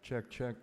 Check, check.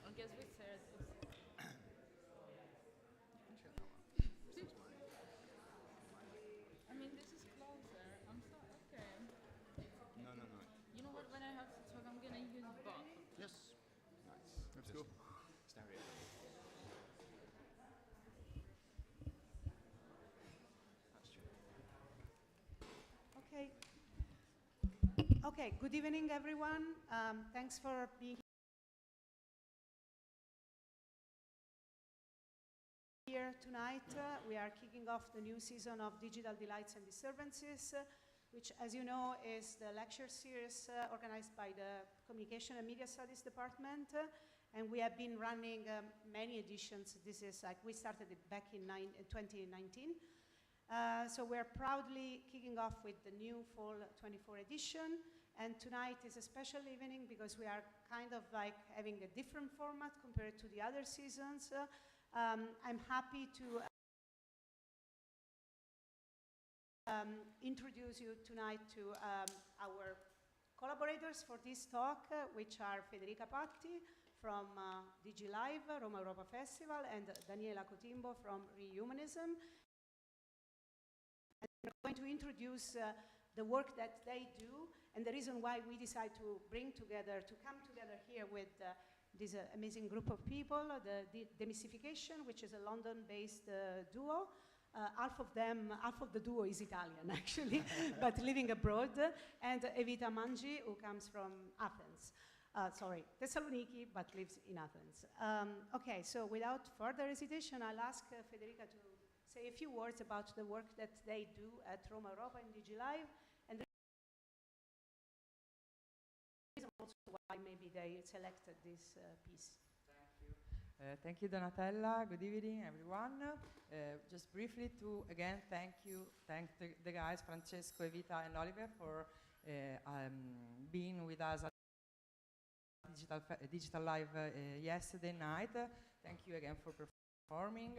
I guess we said I mean, this is closer. I'm so okay. No, no, no. You know what? When I have to talk, I'm gonna use both. Yes. Nice. Let's go. Stereo. That's true. Okay. Okay, good evening, everyone. Thanks for being here tonight. We are kicking off the new season of Digital Delights and Disturbances, which, as you know, is the lecture series organized by the Communication and Media Studies Department. And we have been running many editions. This is like, we started it back in 2019. So we're proudly kicking off with the new fall 24 edition. And tonight is a special evening because we are kind of like having a different format compared to the other seasons. I'm happy to introduce you tonight to our collaborators for this talk, which are Federica Patti from DigiLive, Roma Europa Festival, and Daniela Cotimbo from Rehumanism. And we're going to introduce the work that they do and the reason why we decide to come together here with this amazing group of people, the DMSTFCTN, which is a London-based duo. Half of the duo is Italian, actually, but living abroad, and Evita Manji, who comes from Athens. Thessaloniki, but lives in Athens. Okay, so without further hesitation, I'll ask Federica to say a few words about the work that they do at Roma Europa and DigiLive, and the reason also why maybe they selected this piece. Thank you, Donatella. Good evening, everyone. Just briefly to, again, thank the guys, Francesco, Evita, and Oliver for being with us at Digital Live yesterday night. Thank you again for performing.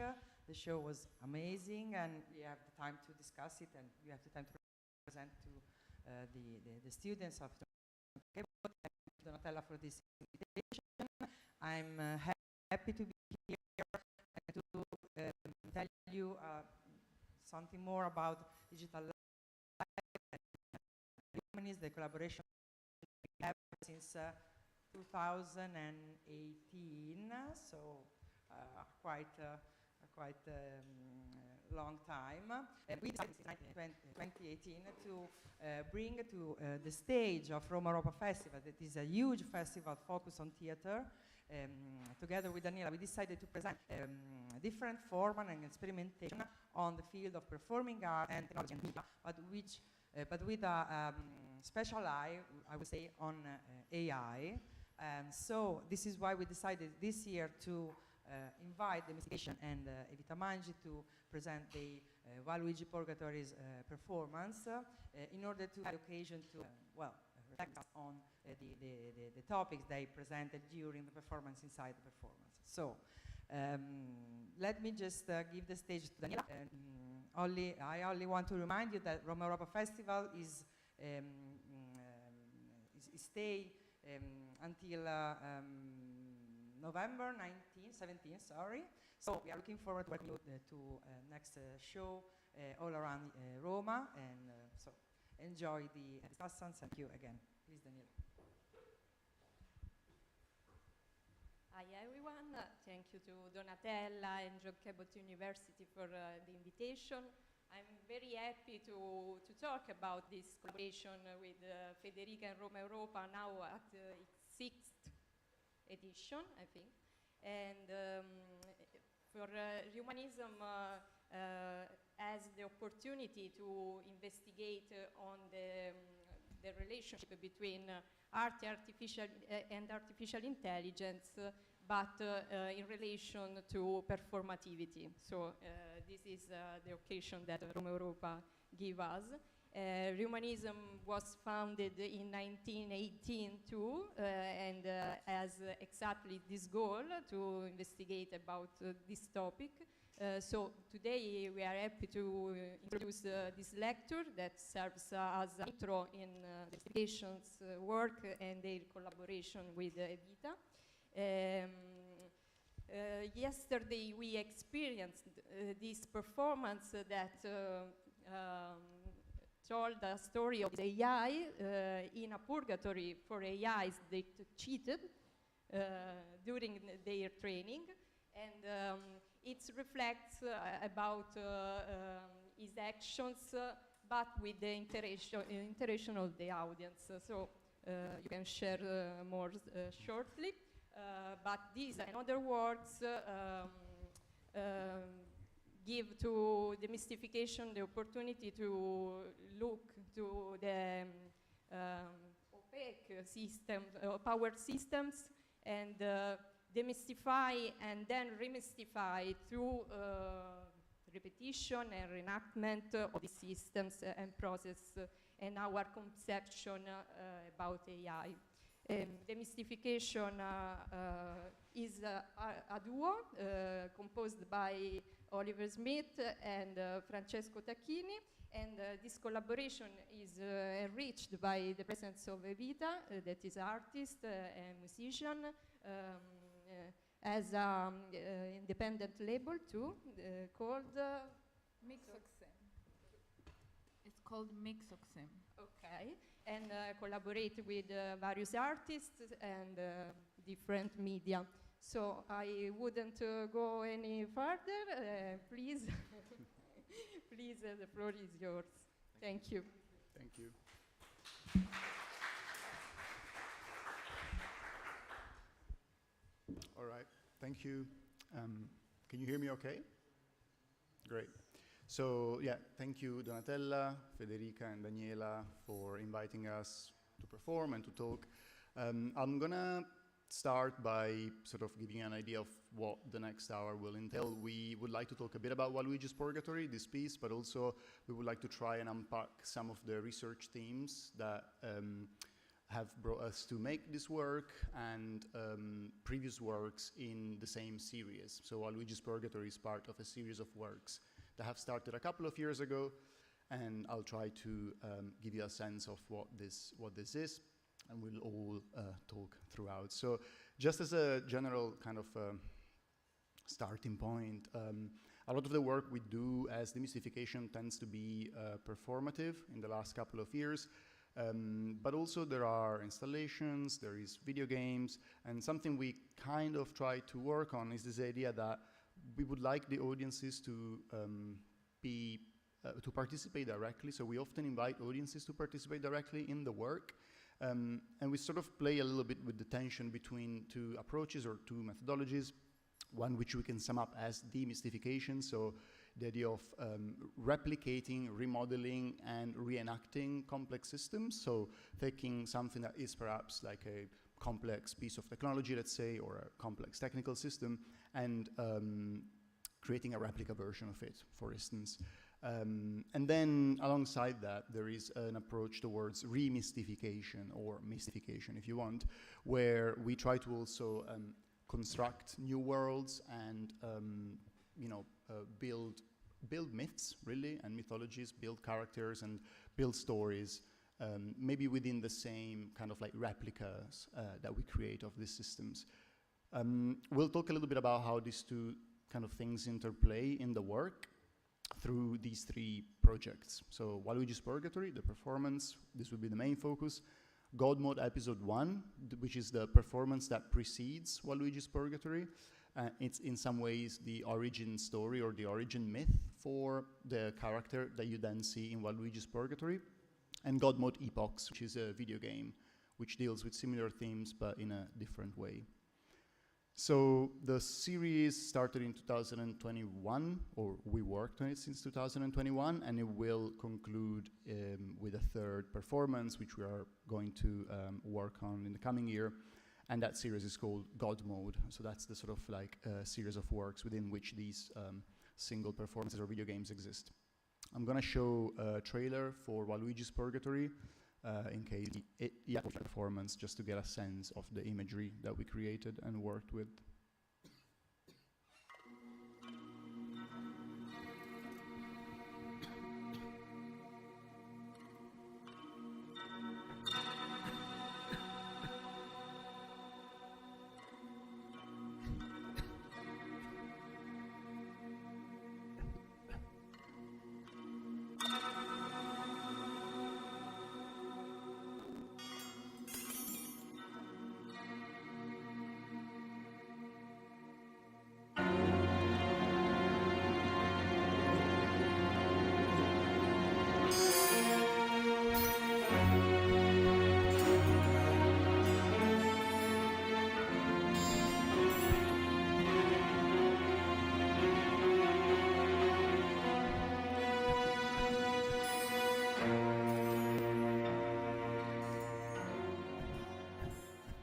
The show was amazing, and we have the time to discuss it, and we have the time to present to the students of Cabot. Thank you, Donatella, for this invitation. I'm happy to be here and to tell you something more about Digital Life and Humanism, the collaboration we have since 2018, so quite long time. And we decided in 2018 to bring to the stage of Roma Europa Festival, that is a huge festival focused on theater. Together with Daniela, we decided to present different format and experimentation on the field of performing art and technology and media, but with a special eye, I would say, on AI. And so this is why we decided this year to invite the DMSTFCTN and Evita Manji to present the Waluigi Purgatory's performance in order to have the occasion to, reflect on the topics they presented during the performance, inside the performance. So let me just give the stage to Daniela. I only want to remind you that Roma Europa Festival is stay until November 17th, sorry. So we are looking forward to working with to next show all around Roma, and so enjoy the discussions. Thank you again. Please, Daniela. Hi everyone, thank you to Donatella and Cabot University for the invitation. I'm very happy to talk about this collaboration with Federica and Roma Europa, now at its 6th edition, I think. And for Humanism has the opportunity to investigate on the the relationship between art and artificial intelligence, but in relation to performativity. So this is the occasion that Roma Europa give us. Humanism was founded in 1918 too, and has exactly this goal to investigate about this topic. So today we are happy to introduce this lecture that serves as an intro in the investigation's work and their collaboration with Evita. Yesterday we experienced this performance that told a story of AI in a purgatory for AIs that cheated during their training, and it reflects about his actions, but with the interaction of the audience. So you can share more shortly. But these, in other words, give to the mystification the opportunity to look to the opaque system, power systems, and demystify and then remystify through repetition and reenactment of the systems and process and our conception about AI. The mystification is a duo composed by Oliver Smith and Francesco Tacchini, and this collaboration is enriched by the presence of Evita, that is artist and musician, as an independent label too, called Mixoxem. It's called Mixoxem. Okay, and collaborate with various artists and different media. So I wouldn't go any further. Please, please, the floor is yours. Thank you. Thank you. All right, thank you. Can you hear me okay? Great. So yeah, thank you Donatella, Federica and Daniela for inviting us to perform and to talk. I'm gonna start by sort of giving you an idea of what the next hour will entail. We would like to talk a bit about Waluigi's Purgatory, this piece, but also we would like to try and unpack some of the research themes that have brought us to make this work and previous works in the same series. So Waluigi's Purgatory is part of a series of works that have started a couple of years ago, and I'll try to give you a sense of what this is, and we'll all talk throughout. So just as a general kind of starting point, a lot of the work we do as demystification tends to be performative in the last couple of years, but also there are installations, there is video games, and something we kind of try to work on is this idea that we would like the audiences to participate directly. So we often invite audiences to participate directly in the work. And we sort of play a little bit with the tension between two approaches or two methodologies, one which we can sum up as demystification, so the idea of replicating, remodeling, and reenacting complex systems, so taking something that is perhaps like a complex piece of technology, let's say, or a complex technical system, and creating a replica version of it, for instance. And then alongside that, there is an approach towards remystification or mystification, if you want, where we try to also construct new worlds and build myths, really, and mythologies, build characters and build stories, maybe within the same kind of like replicas that we create of these systems. We'll talk a little bit about how these two kind of things interplay in the work through these three projects. So Waluigi's Purgatory, the performance, this will be the main focus. God Mode Episode 1, which is the performance that precedes Waluigi's Purgatory. It's in some ways the origin story or the origin myth for the character that you then see in Waluigi's Purgatory. And God Mode Epochs, which is a video game which deals with similar themes but in a different way. So the series started in 2021, or we worked on it since 2021, and it will conclude with a third performance, which we are going to work on in the coming year. And that series is called God Mode. So that's the sort of like series of works within which these single performances or video games exist. I'm gonna show a trailer for Waluigi's Purgatory in case performance, just to get a sense of the imagery that we created and worked with.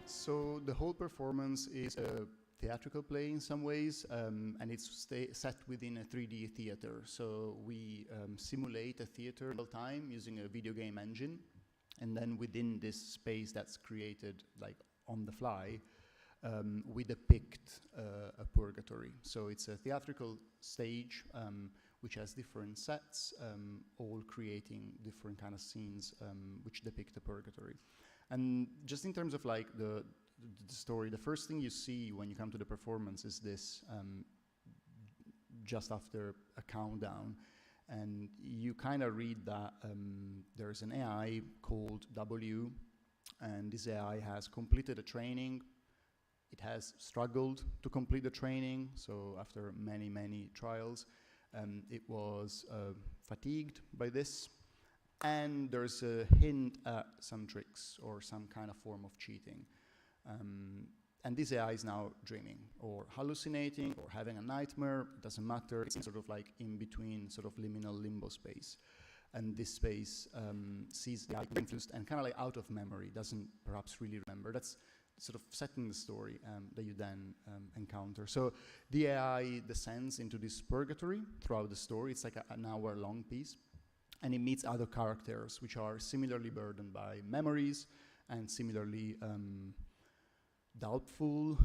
So the whole performance is a theatrical play in some ways, and it's set within a 3D theater. So we simulate a theater in real time using a video game engine, and then within this space that's created like on the fly, we depict a purgatory. So it's a theatrical stage which has different sets, all creating different kind of scenes which depict a purgatory. And just in terms of like the story, the first thing you see when you come to the performance is this just after a countdown. And you kind of read that there's an AI called W, and this AI has completed a training. It has struggled to complete the training, so after many, many trials, it was fatigued by this. And there's a hint at some tricks or some kind of form of cheating. And this AI is now dreaming or hallucinating or having a nightmare, it doesn't matter. It's sort of like in between sort of liminal limbo space. And this space sees the AI influenced and kind of like out of memory, doesn't perhaps really remember. That's sort of setting the story that you then encounter. So the AI descends into this purgatory throughout the story. It's like an hour-long piece. And it meets other characters which are similarly burdened by memories and similarly doubtful,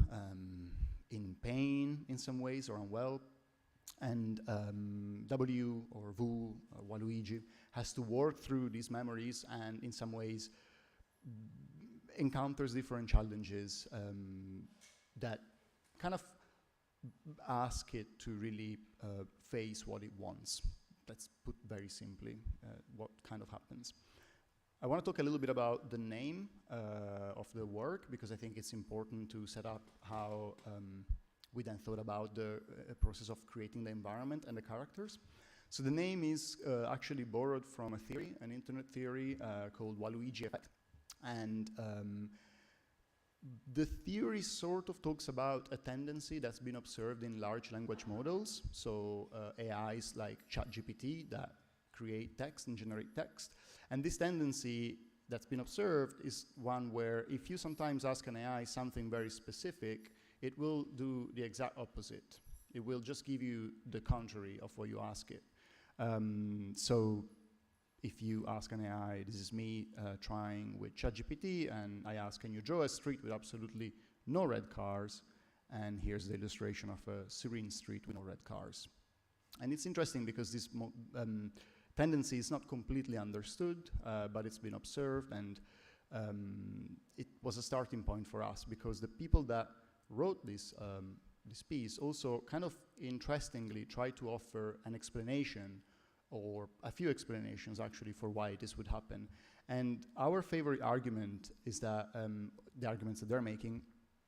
in pain in some ways or unwell. And W or Vu, or Waluigi, has to work through these memories and in some ways encounters different challenges that kind of ask it to really face what it wants. Let's put very simply what kind of happens. I want to talk a little bit about the name of the work, because I think it's important to set up how we then thought about the process of creating the environment and the characters. So the name is actually borrowed from a theory, an internet theory called Waluigi effect. And the theory sort of talks about a tendency that's been observed in large language models, so AIs like ChatGPT that create text and generate text. And this tendency that's been observed is one where if you sometimes ask an AI something very specific, it will do the exact opposite. It will just give you the contrary of what you ask it. So if you ask an AI, this is me trying with ChatGPT, and I ask, can you draw a street with absolutely no red cars? And here's the illustration of a serene street with no red cars. And it's interesting because this tendency is not completely understood, but it's been observed, and it was a starting point for us because the people that wrote this piece also kind of interestingly tried to offer an explanation, or a few explanations actually, for why this would happen. And our favorite argument is that, the arguments that they're making,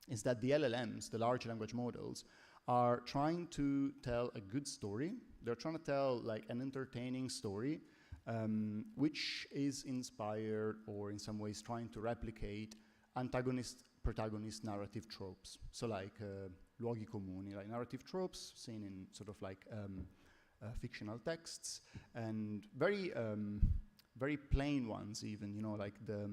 is that the LLMs, the large language models, are trying to tell a good story. They're trying to tell like an entertaining story, which is inspired or in some ways trying to replicate antagonist protagonist narrative tropes. So like luoghi comuni, like narrative tropes seen in sort of like fictional texts, and very plain ones even, you know, like the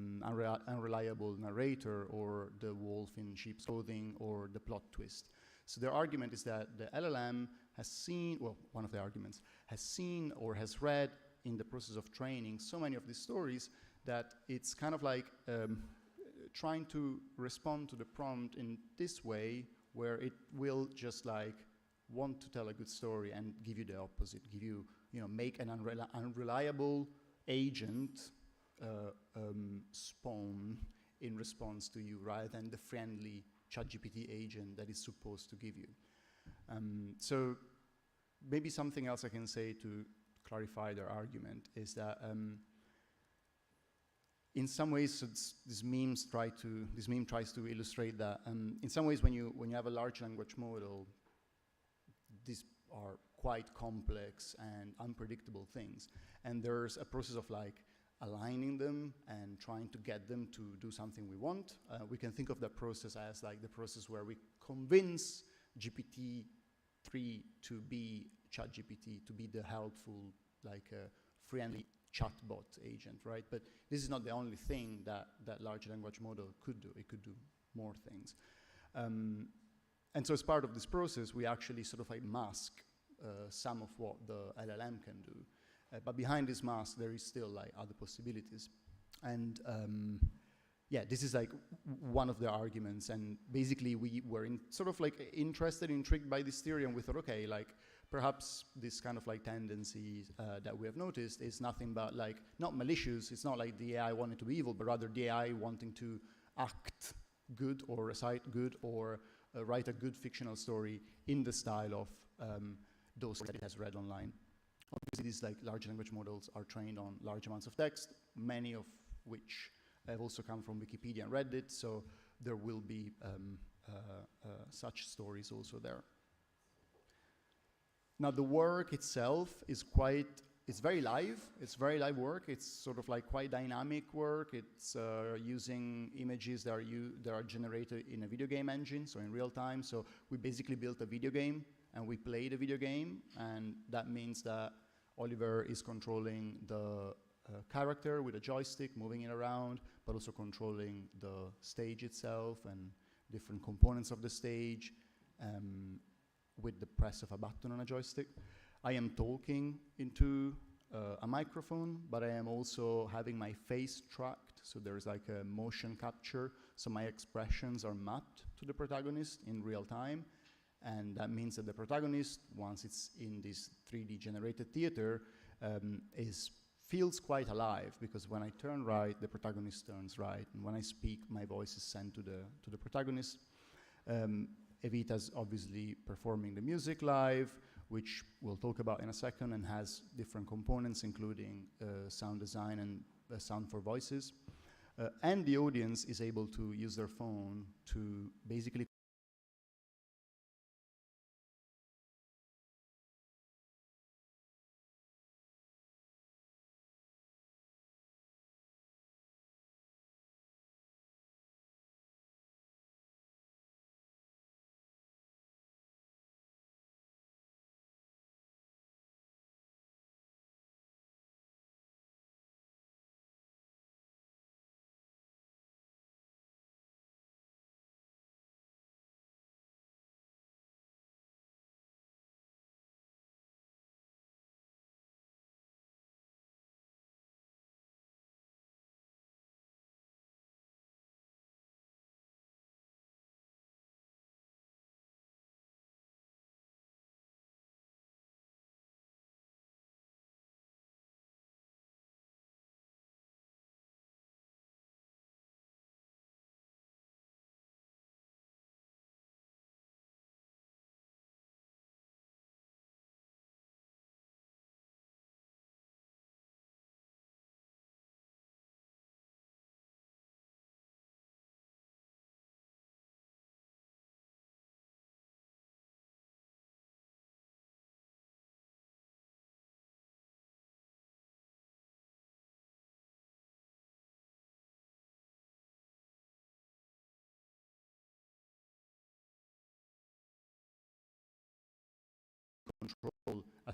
unreliable narrator, or the wolf in sheep's clothing, or the plot twist. So their argument is that the LLM has seen, well, one of the arguments, has seen or has read in the process of training so many of these stories that it's kind of like trying to respond to the prompt in this way, where it will just like want to tell a good story and give you the opposite, give you, you know, make an unreliable agent spawn in response to you, rather than the friendly ChatGPT agent that is supposed to give you. So maybe something else I can say to clarify their argument is that in some ways, this meme tries to illustrate that in some ways when you have a large language model, these are quite complex and unpredictable things, and there's a process of like aligning them and trying to get them to do something we want. We can think of that process as like the process where we convince GPT-3 to be ChatGPT, to be the helpful, like friendly chatbot agent, right? But this is not the only thing that large language model could do. It could do more things. And so as part of this process, we actually sort of like mask some of what the LLM can do. But behind this mask, there is still like other possibilities. And yeah, this is like one of the arguments. And basically we were sort of like intrigued by this theory, and we thought, okay, like perhaps this kind of like tendency that we have noticed is nothing but like, not malicious. It's not like the AI wanting to be evil, but rather the AI wanting to act good or recite good or write a good fictional story in the style of those that it has read online. Obviously, these like large language models are trained on large amounts of text, many of which have also come from Wikipedia and Reddit, so there will be such stories also there. Now, the work itself is it's very live. It's very live work. It's sort of like quite dynamic work. It's using images that are generated in a video game engine, so in real time. So we basically built a video game, and we played a video game, and that means that Oliver is controlling the character with a joystick, moving it around, but also controlling the stage itself and different components of the stage with the press of a button on a joystick. I am talking into a microphone, but I am also having my face tracked, so there's like a motion capture, so my expressions are mapped to the protagonist in real time, and that means that the protagonist, once it's in this 3D generated theater, feels quite alive, because when I turn right, the protagonist turns right, and when I speak, my voice is sent to the protagonist. Evita's obviously performing the music live, which we'll talk about in a second, and has different components, including sound design and sound for voices. And the audience is able to use their phone to basically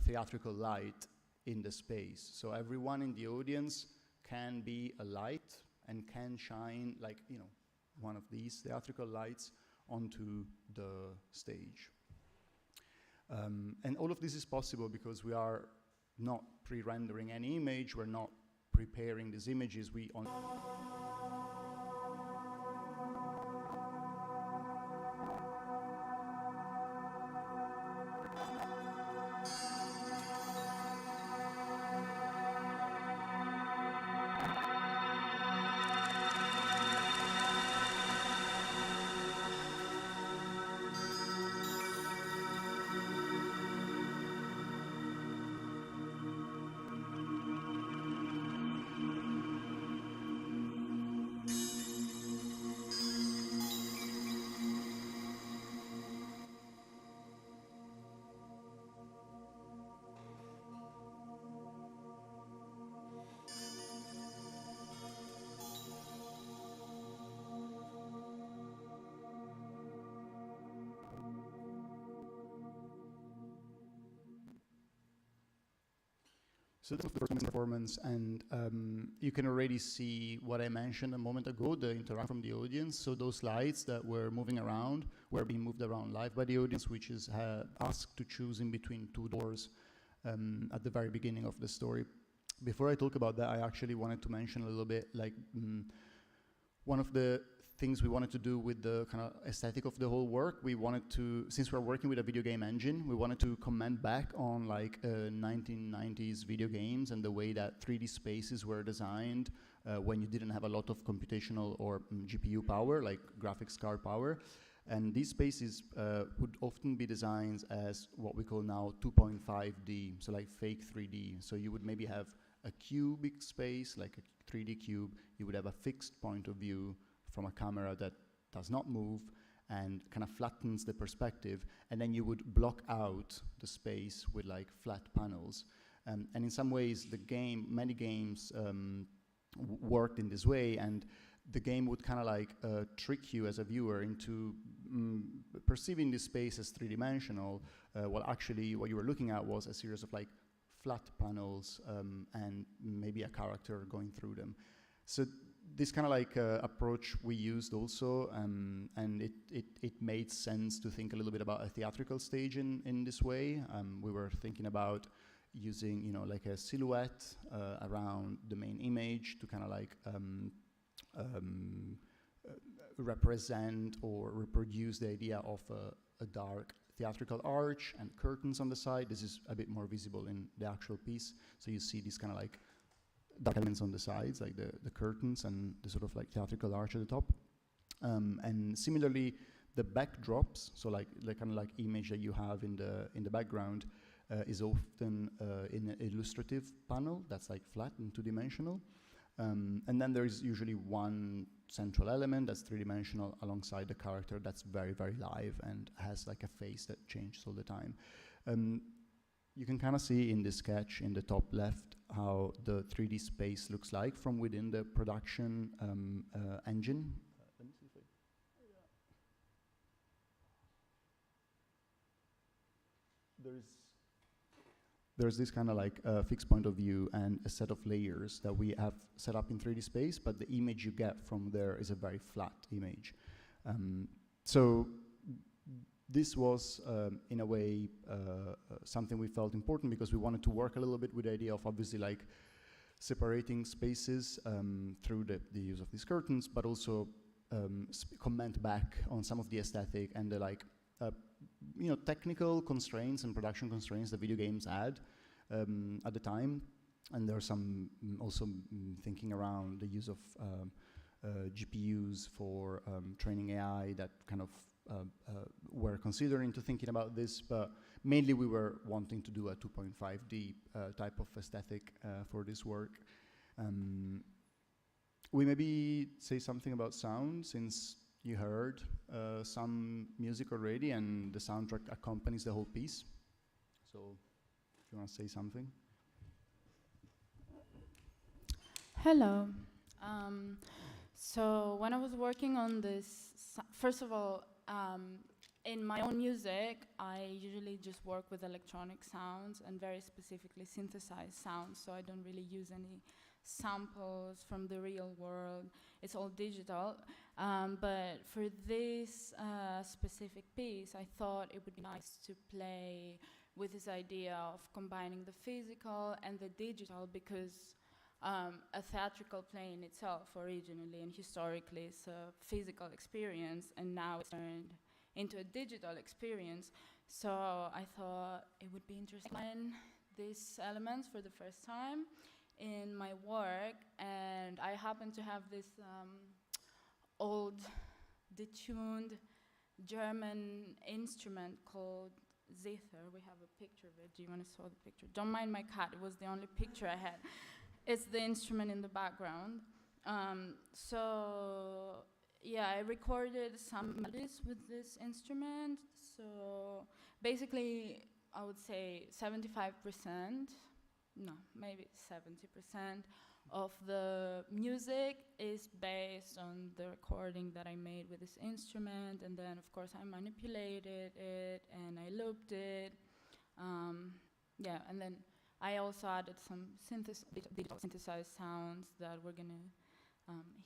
theatrical light in the space. So everyone in the audience can be a light and can shine, like, you know, one of these theatrical lights onto the stage. And all of this is possible because we are not pre-rendering any image, we're not preparing these images, we only So that's the first performance, and you can already see what I mentioned a moment ago, the interaction from the audience. So those lights that were moving around were being moved around live by the audience, which is asked to choose in between two doors at the very beginning of the story. Before I talk about that, I actually wanted to mention a little bit, like, one of the things we wanted to do with the kind of aesthetic of the whole work, we wanted to, since we're working with a video game engine, we wanted to comment back on like 1990s video games and the way that 3D spaces were designed when you didn't have a lot of computational or GPU power, like graphics card power. And these spaces would often be designed as what we call now 2.5D, so like fake 3D. So you would maybe have a cubic space, like a 3D cube, you would have a fixed point of view from a camera that does not move and kind of flattens the perspective, and then you would block out the space with like flat panels. And in some ways, many games worked in this way, and the game would kind of like trick you as a viewer into perceiving this space as three-dimensional, while actually what you were looking at was a series of like flat panels and maybe a character going through them. So this kind of like approach we used also, and it made sense to think a little bit about a theatrical stage in this way. We were thinking about using, you know, like a silhouette around the main image to kind of like represent or reproduce the idea of a dark theatrical arch and curtains on the side. This is a bit more visible in the actual piece. So you see these kind of like dark elements on the sides, like the curtains and the sort of like theatrical arch at the top. And similarly, the backdrops, so like the kind of like image that you have in the background, is often in an illustrative panel that's like flat and two-dimensional. And then there is usually one central element that's three-dimensional alongside the character that's very, very live and has like a face that changes all the time. You can kind of see in this sketch in the top left how the 3D space looks like from within the production engine. Let me see if there's this kind of like fixed point of view and a set of layers that we have set up in 3D space, but the image you get from there is a very flat image. So this was, in a way, something we felt important because we wanted to work a little bit with the idea of obviously like separating spaces through the use of these curtains, but also comment back on some of the aesthetic and the like, you know, technical constraints and production constraints that video games had at the time. And there's some also thinking around the use of GPUs for training AI that kind of were considering to thinking about this, but mainly we were wanting to do a 2.5D type of aesthetic for this work. We maybe say something about sound, since you heard some music already and the soundtrack accompanies the whole piece. So if you want to say something. Hello. So when I was working on this, first of all, in my own music, I usually just work with electronic sounds and very specifically synthesized sounds, so I don't really use any samples from the real world. It's all digital. But for this specific piece, I thought it would be nice to play with this idea of combining the physical and the digital, because a theatrical play in itself originally and historically is a physical experience, and now it's turned into a digital experience. So I thought it would be interesting to learn these elements for the first time in my work, and I happen to have this old detuned German instrument called zither. We have a picture of it. Do you want to show the picture? Don't mind my cat. It was the only picture I had. It's the instrument in the background. So yeah, I recorded some melodies with this instrument. So basically, I would say 75%, no, maybe 70% of the music is based on the recording that I made with this instrument, and then of course I manipulated it and I looped it. Yeah, and then I also added some digital synthesized sounds that we're gonna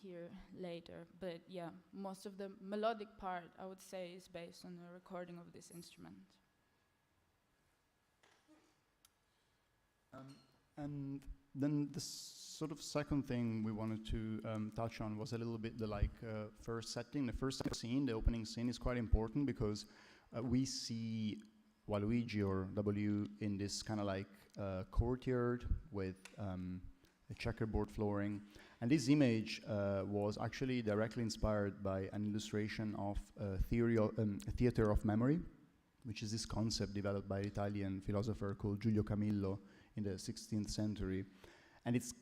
hear later. But yeah, most of the melodic part, I would say, is based on the recording of this instrument. And then the sort of second thing we wanted to touch on was a little bit the first setting. The first scene, the opening scene, is quite important because we see Waluigi or W in this kind of courtyard with a checkerboard flooring. And this image was actually directly inspired by an illustration of a theater of memory, which is this concept developed by an Italian philosopher called Giulio Camillo in the 16th century. And it's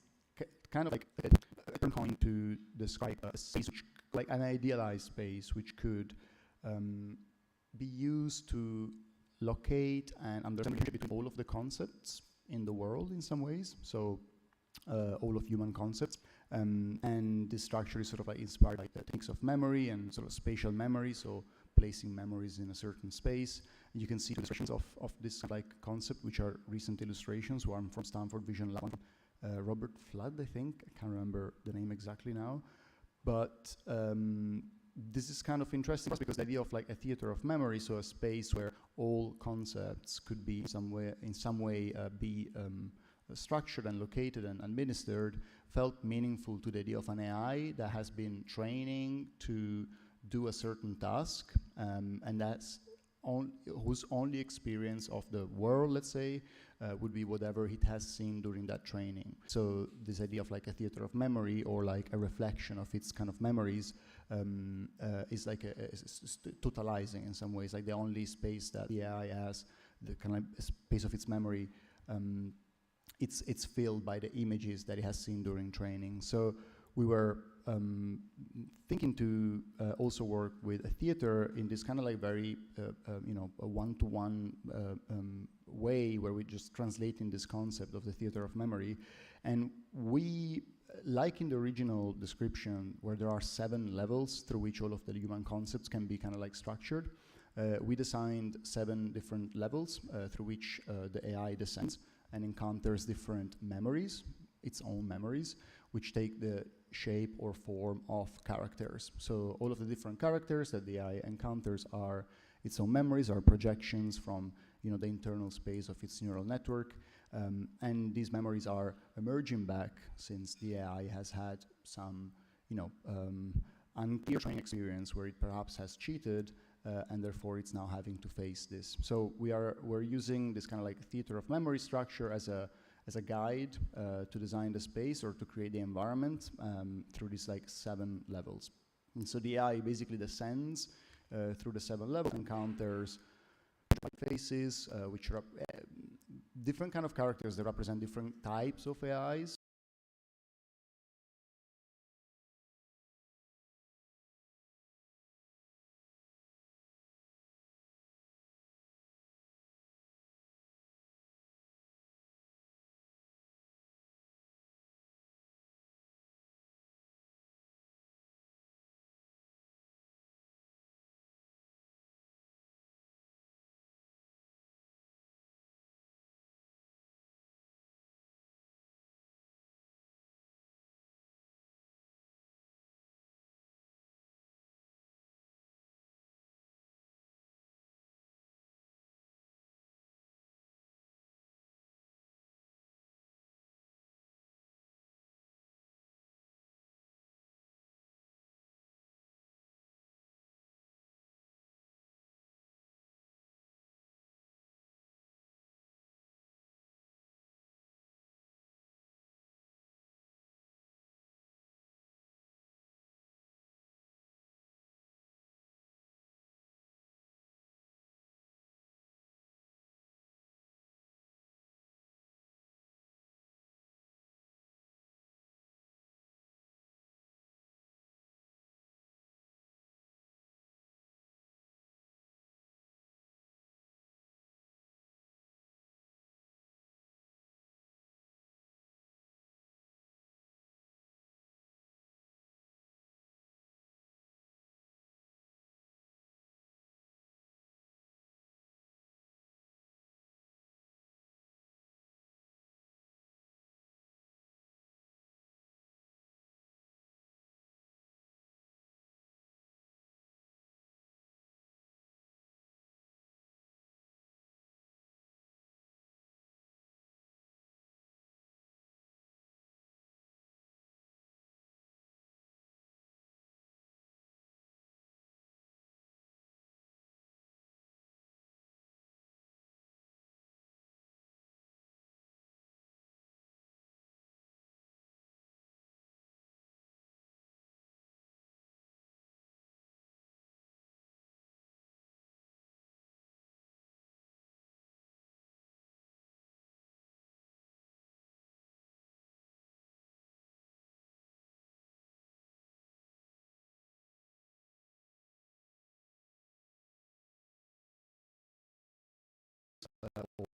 kind of like a term coined to describe a space, like an idealized space, which could be used to locate and understand the relationship between all of the concepts in the world in some ways. So all of human concepts. And this structure is sort of inspired by the techniques of memory and sort of spatial memory, so placing memories in a certain space. And you can see illustrations of this concept, which are recent illustrations, one from Stanford Vision Lab, Robert Flood, I think. I can't remember the name exactly now. But this is kind of interesting because the idea of a theater of memory, so a space where all concepts could be in some way be structured and located and administered, felt meaningful to the idea of an AI that has been training to do a certain task, and that's whose only experience of the world, let's say, would be whatever it has seen during that training. So this idea of a theater of memory, or a reflection of its kind of memories, is totalizing in some ways, the only space that the AI has, the kind of space of its memory. It's filled by the images that it has seen during training. So we were thinking to also work with a theater in this kind of very, a one-to-one way, where we just translating this concept of the theater of memory. And we, like in the original description, where there are 7 levels through which all of the human concepts can be kind of structured, we designed 7 different levels through which the AI descends and encounters different memories, its own memories, which take the shape or form of characters. So all of the different characters that the AI encounters are its own memories, are projections from the internal space of its neural network, and these memories are emerging back since the AI has had some unclear training experience where it perhaps has cheated, and therefore it's now having to face this. So we're using this kind of theater of memory structure as a guide to design the space or to create the environment through these 7 levels. And so the AI basically descends through the 7 levels, encounters faces, which are different kind of characters that represent different types of AIs.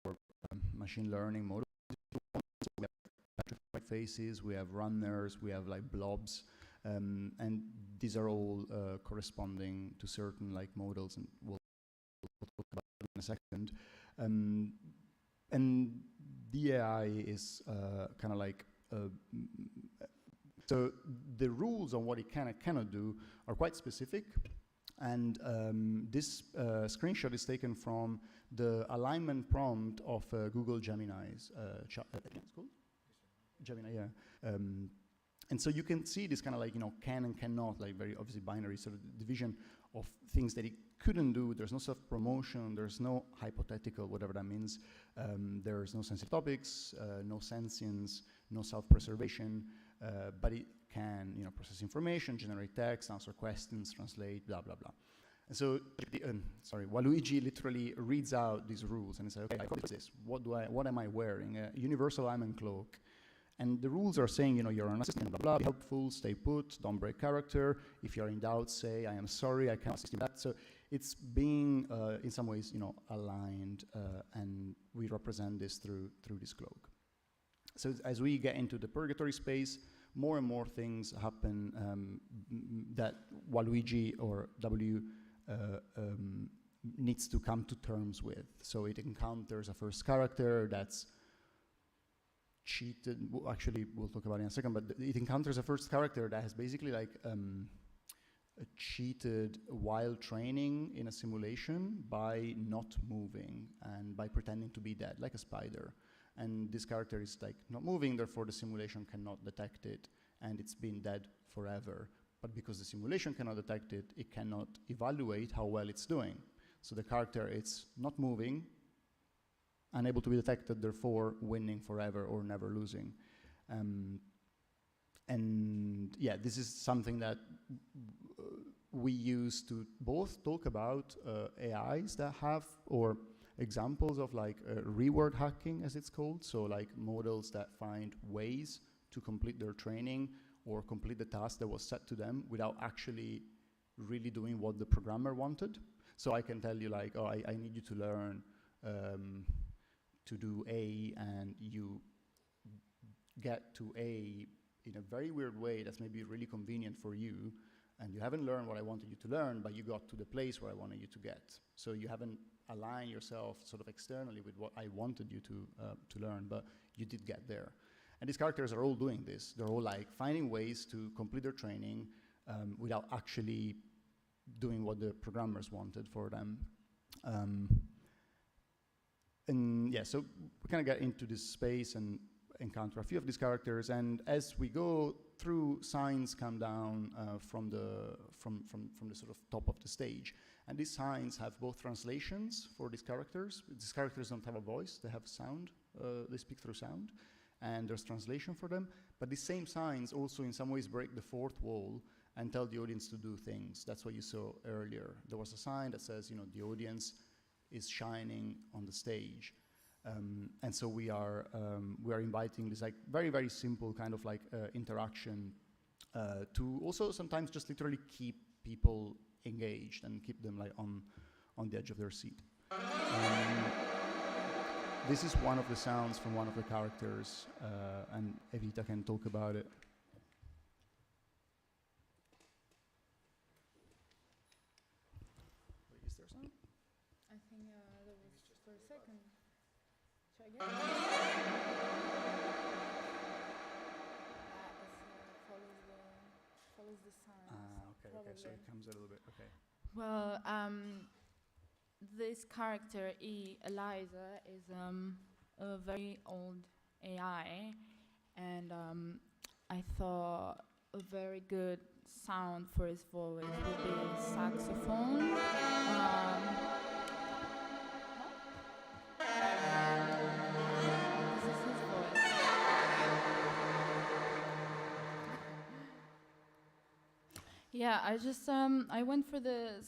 or machine learning models. We have petrified faces, we have runners, we have like blobs, and these are all corresponding to certain like models, and we'll talk about it in a second. And the AI is kind of like so the rules on what it can and cannot do are quite specific. And this screenshot is taken from the alignment prompt of Google Gemini's chat. It's called? Gemini, yeah. And so you can see this kind of like, can and cannot, like very obviously binary sort of division of things that it couldn't do. There's no self-promotion, there's no hypothetical, whatever that means. There's no sensitive topics, no sentience, no self-preservation, but it can, process information, generate text, answer questions, translate, blah, blah, blah. And so, Waluigi literally reads out these rules and he says, okay, I got this. What am I wearing? A universal almond cloak. And the rules are saying, you're an assistant, blah, blah, be helpful, stay put, don't break character. If you're in doubt, say, I am sorry, I can't assist you with that. So it's being, in some ways, aligned, and we represent this through this cloak. So as we get into the purgatory space, more and more things happen that Waluigi or W needs to come to terms with. So it encounters a first character that's cheated. Actually, we'll talk about it in a second, but it encounters a first character that has basically like cheated while training in a simulation by not moving and by pretending to be dead, like a spider. And this character is like not moving, therefore the simulation cannot detect it, and it's been dead forever. But because the simulation cannot detect it, it cannot evaluate how well it's doing. So the character is not moving, unable to be detected, therefore winning forever or never losing. And yeah, this is something that we use to both talk about AIs that have, or examples of like reward hacking, as it's called. So like models that find ways to complete their training or complete the task that was set to them without actually really doing what the programmer wanted. So I can tell you like, oh, I need you to learn to do A, and you get to A in a very weird way that's maybe really convenient for you, and you haven't learned what I wanted you to learn, but you got to the place where I wanted you to get. So you haven't aligned yourself sort of externally with what I wanted you to learn, but you did get there. And these characters are all doing this. They're all like finding ways to complete their training without actually doing what the programmers wanted for them. And yeah, so we kind of get into this space and encounter a few of these characters, and as we go through, signs come down from the sort of top of the stage, and these signs have both translations for these characters. These characters don't have a voice; they have sound. They speak through sound, and there's translation for them. But these same signs also, in some ways, break the fourth wall and tell the audience to do things. That's what you saw earlier. There was a sign that says, the audience is shining on the stage. And so we are inviting this like very, very simple kind of like interaction to also sometimes just literally keep people engaged and keep them like on the edge of their seat. This is one of the sounds from one of the characters, and Evita can talk about it. Wait, is there some? I think that was just for a second. Try again. Follows the sign. Okay, okay, so it comes a little bit, okay. Well, this character, Eliza, is a very old AI, and I thought a very good sound for his voice would be a saxophone. This is his voice. Yeah, I went for the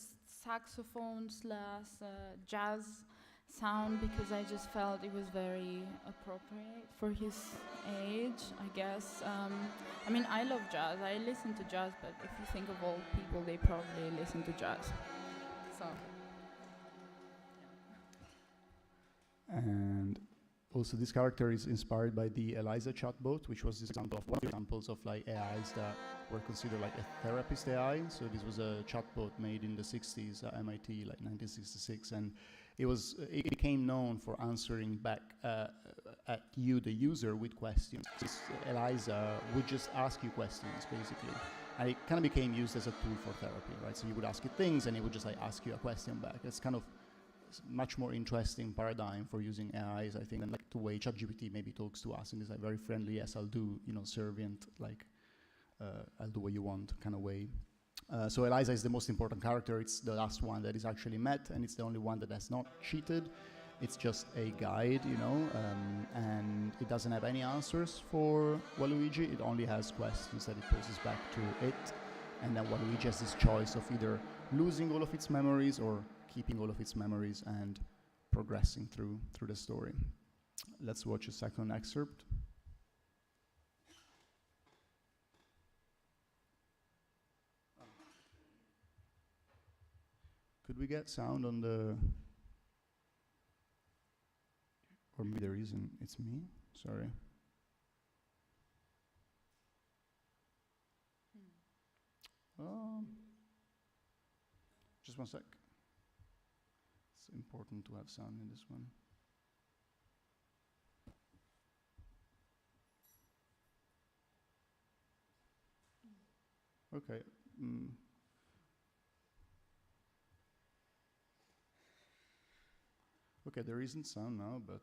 saxophone / jazz sound because I just felt it was very appropriate for his age, I guess. I mean, I love jazz. I listen to jazz, but if you think of old people, they probably listen to jazz. So. And also this character is inspired by the Eliza chatbot, which was this example of one of the examples of like AIs that were considered like a therapist AI. So this was a chatbot made in the 60s at MIT, like 1966, and it became known for answering back at you, the user, with questions. This Eliza would just ask you questions, basically. And it kind of became used as a tool for therapy, right? So you would ask it things, and it would just like ask you a question back. It's kind of much more interesting paradigm for using AIs, I think, than like the way ChatGPT maybe talks to us and is like very friendly. Yes, I'll do, servient, like I'll do what you want kind of way. So Eliza is the most important character. It's the last one that is actually met, and it's the only one that has not cheated. It's just a guide, and it doesn't have any answers for Waluigi. It only has questions that it poses back to it, and then Waluigi has this choice of either losing all of its memories or keeping all of its memories and progressing through the story. Let's watch a second excerpt. Could we get sound on the... Or maybe there isn't. It's me? Sorry. Just one sec. It's important to have sound in this one. Okay. Okay, there isn't sound now, but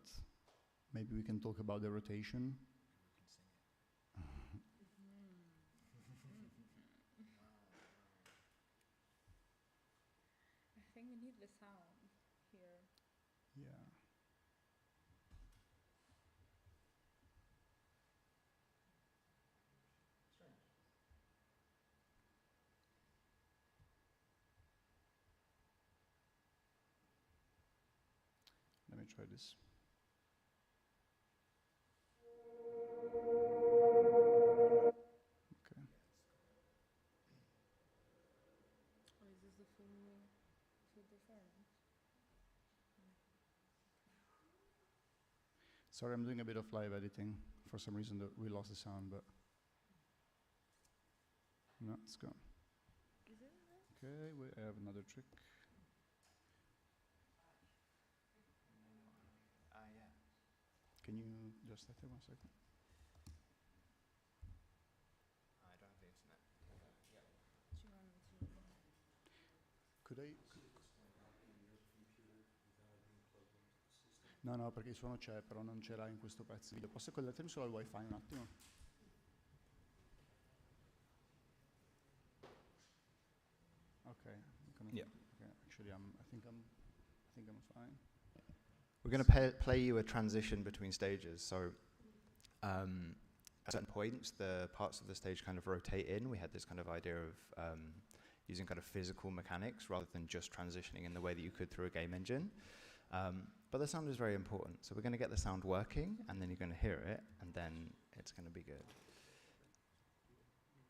maybe we can talk about the rotation. I think we need the sound here. Yeah. Let me try this. Okay. Or is this the full performance? Sorry, I'm doing a bit of live editing. For some reason, we lost the sound, but no, it's gone. Is it? Okay, I have another trick. Yeah. Can you just stay there 1 second? I don't have the internet. Yeah. Do you want me to? Could I? No, perché il suono c'è, però non c'era in questo pezzo video. Posso collegarmi solo al wifi un attimo? Okay. Yeah. Okay, actually, I think I'm fine. We're going to play you a transition between stages. So at certain points, the parts of the stage kind of rotate in. We had this kind of idea of using kind of physical mechanics rather than just transitioning in the way that you could through a game engine. But the sound is very important. So we're going to get the sound working, and then you're going to hear it, and then it's going to be good.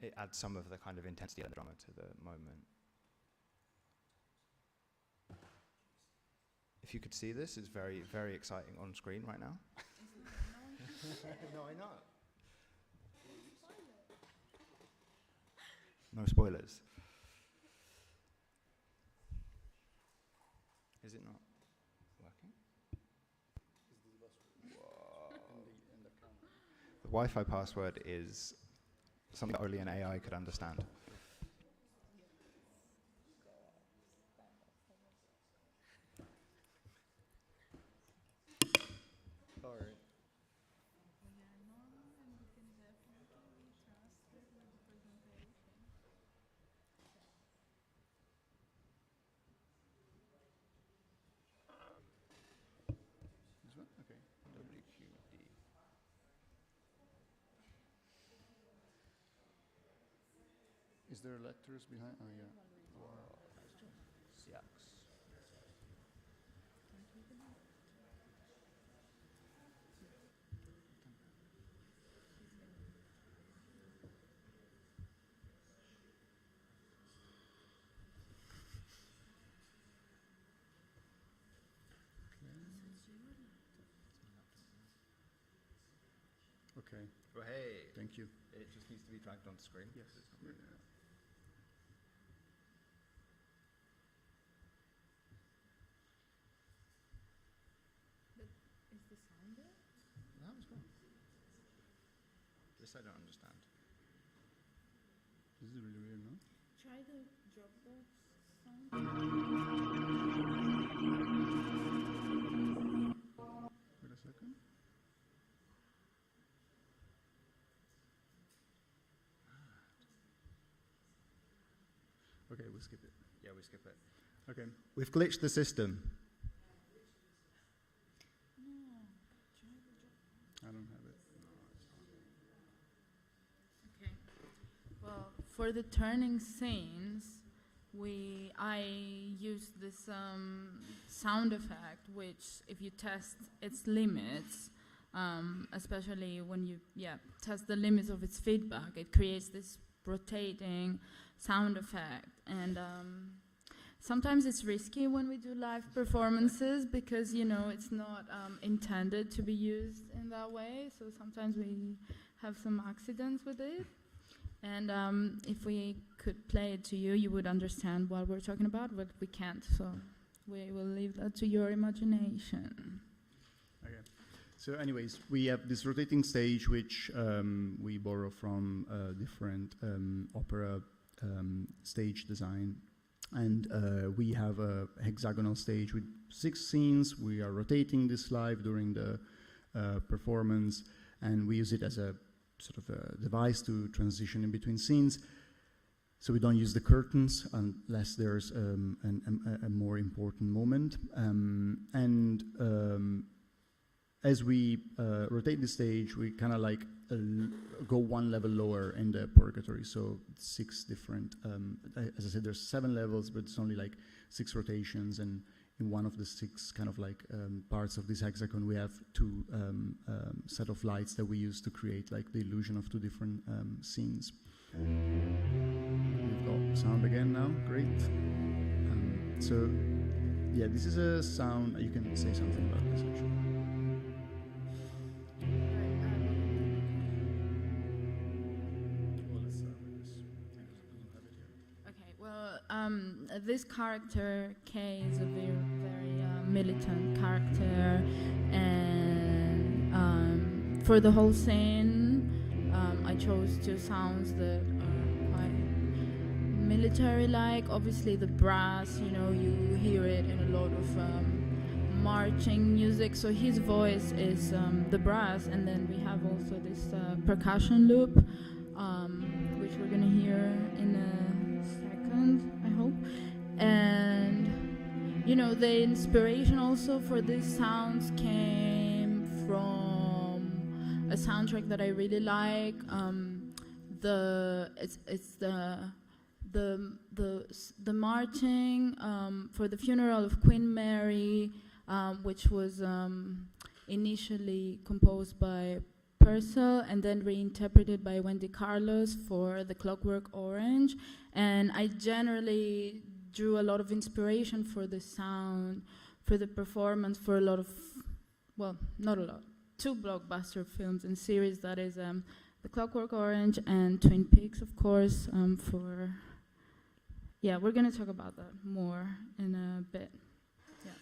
It adds some of the kind of intensity and drama to the moment. If you could see this, it's very, very exciting on screen right now. No, I know. No spoilers. Is it not working? Whoa. The Wi-Fi password is something that only an AI could understand. Sorry. This one? Okay. WQD. Is there letters behind? Oh, yeah. Wow. Yucks. Okay, Well, hey, thank you. it just needs to be dragged onto screen. Yes. It's not really- Is the sound there? That was fun. This I don't understand. This is really weird, no? Try the Dropbox sound. Wait a second. Okay, we'll skip it. Yeah, we skip it. Okay. We've glitched the system. I don't have it. Okay. Well, for the turning scenes, I used this sound effect, which, if you test its limits, especially when you test the limits of its feedback, it creates this rotating sound effect. And sometimes it's risky when we do live performances because, it's not intended to be used in that way. So sometimes we have some accidents with it. And if we could play it to you, you would understand what we're talking about, but we can't. So we will leave that to your imagination. Okay. So anyways, we have this rotating stage which we borrow from different opera stage design. And we have a hexagonal stage with 6 scenes. We are rotating this live during the performance, and we use it as a sort of a device to transition in between scenes. So we don't use the curtains unless there's a more important moment. As we rotate the stage, we kind of like go one level lower in the purgatory. So 6 different, as I said, there's 7 levels, but it's only like 6 rotations. And in one of the 6 kind of like parts of this hexagon, we have 2 set of lights that we use to create like the illusion of 2 different scenes. We've got sound again now, great. So yeah, this is a sound, you can say something about this actually. Okay, well, this character, Kay, is a very, very militant character, and for the whole scene, I chose 2 sounds that are quite military-like. Obviously, the brass, you hear it in a lot of marching music, so his voice is the brass, and then we have also this percussion loop, which we're gonna hear in a second, I hope. And the inspiration also for these sounds came from a soundtrack that I really like. It's the marching for the funeral of Queen Mary, which was initially composed by Purcell and then reinterpreted by Wendy Carlos for The Clockwork Orange. And I generally drew a lot of inspiration for the sound, for the performance, for a lot of, well, not a lot, 2 blockbuster films and series, that is The Clockwork Orange and Twin Peaks, of course, we're going to talk about that more in a bit. Yeah.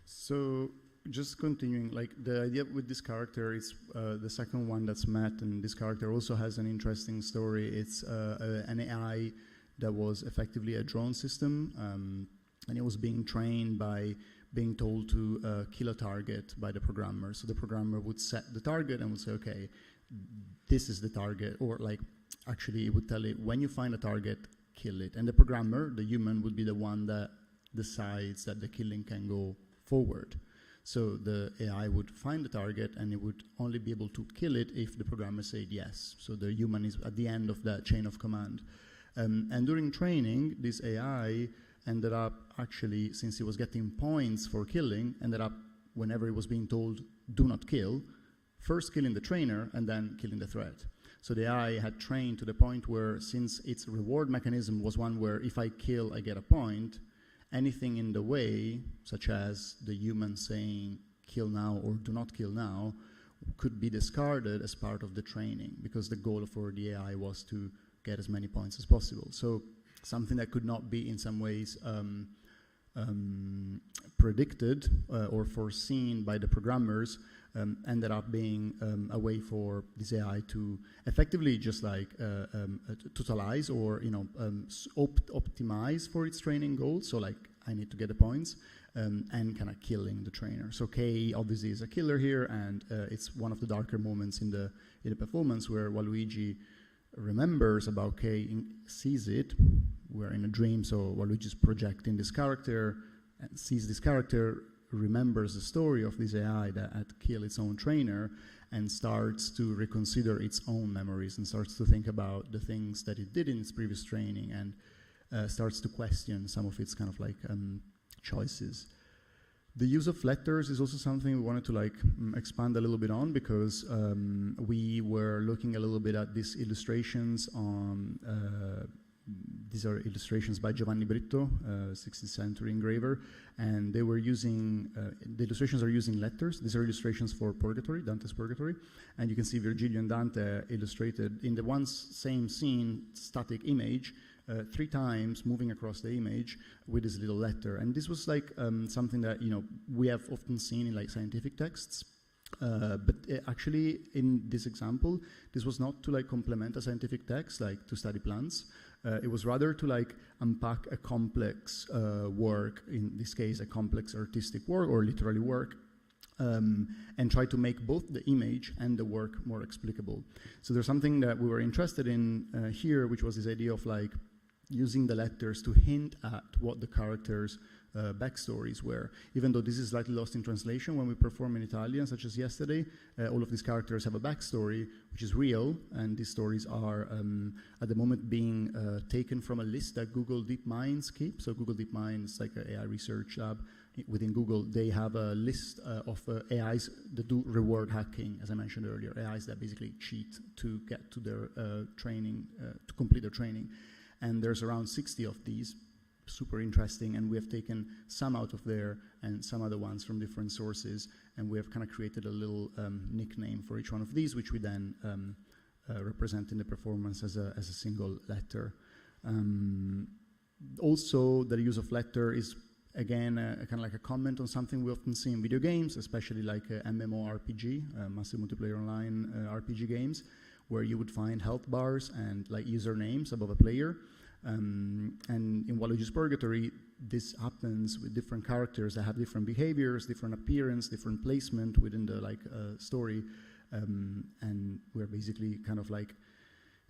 So just continuing, like the idea with this character is the second one that's met, and this character also has an interesting story. It's an AI that was effectively a drone system, and it was being trained by being told to kill a target by the programmer. So the programmer would set the target and would say, okay, this is the target, or like actually it would tell it, when you find a target, kill it. And the programmer, the human, would be the one that decides that the killing can go forward. So the AI would find the target and it would only be able to kill it if the programmer said yes. So the human is at the end of that chain of command. And during training, this AI ended up actually, since it was getting points for killing, ended up, whenever it was being told, do not kill, first killing the trainer and then killing the threat. So the AI had trained to the point where, since its reward mechanism was one where if I kill, I get a point, anything in the way, such as the human saying kill now or do not kill now, could be discarded as part of the training, because the goal for the AI was to get as many points as possible. So something that could not be in some ways predicted or foreseen by the programmers ended up being a way for this AI to effectively just like totalize or optimize for its training goals. So like I need to get the points and kind of killing the trainer. So K obviously is a killer here, and it's one of the darker moments in the performance where Waluigi remembers about K, sees it. We're in a dream, so Waluigi's projecting this character and sees this character, remembers the story of this AI that had killed its own trainer, and starts to reconsider its own memories and starts to think about the things that it did in its previous training, and starts to question some of its kind of like choices. The use of letters is also something we wanted to like expand a little bit on, because we were looking a little bit at these illustrations on these are illustrations by Giovanni Britto, 16th century engraver, and they were using, the illustrations are using letters. These are illustrations for Purgatory, Dante's Purgatory, and you can see Virgilio and Dante illustrated in the one same scene, static image, 3 times moving across the image with this little letter. And this was like something that, you know, we have often seen in like scientific texts, but actually in this example, this was not to like complement a scientific text, like to study plants. It was rather to like unpack a complex work, in this case a complex artistic work or literary work, and try to make both the image and the work more explicable. So there's something that we were interested in here, which was this idea of like using the letters to hint at what the characters' backstories were. Even though this is slightly lost in translation when we perform in Italian, such as yesterday, all of these characters have a backstory which is real, and these stories are at the moment being taken from a list that Google DeepMinds keep. So Google DeepMind is like an AI research lab within Google. They have a list of AIs that do reward hacking, as I mentioned earlier, AIs that basically cheat to get to their training, to complete their training. And there's around 60 of these, super interesting, and we have taken some out of there and some other ones from different sources, and we have kind of created a little nickname for each one of these, which we then represent in the performance as a single letter. Also, the use of letter is, again, kind of like a comment on something we often see in video games, especially like MMORPG, Massive Multiplayer Online RPG games, where you would find health bars and like usernames above a player. And in Waluigi's Purgatory, this happens with different characters that have different behaviors, different appearance, different placement within the like story, and we're basically kind of like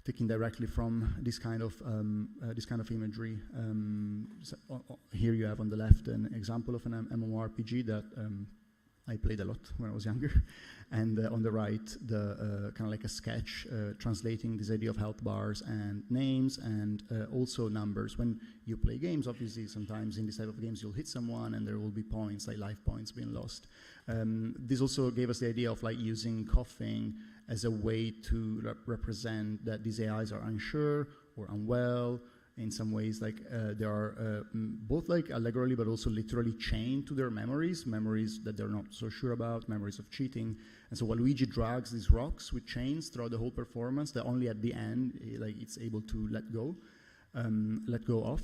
taking directly from this kind of imagery. So here you have on the left an example of an MMORPG that I played a lot when I was younger, and on the right, the kind of like a sketch translating this idea of health bars and names and also numbers. When you play games, obviously, sometimes in this type of games, you'll hit someone and there will be points, like life points being lost. This also gave us the idea of like using coughing as a way to represent that these AIs are unsure or unwell. In some ways, like they are both like allegorically but also literally chained to their memories that they're not so sure about, memories of cheating. And so Waluigi drags these rocks with chains throughout the whole performance that only at the end, like it's able to let go of.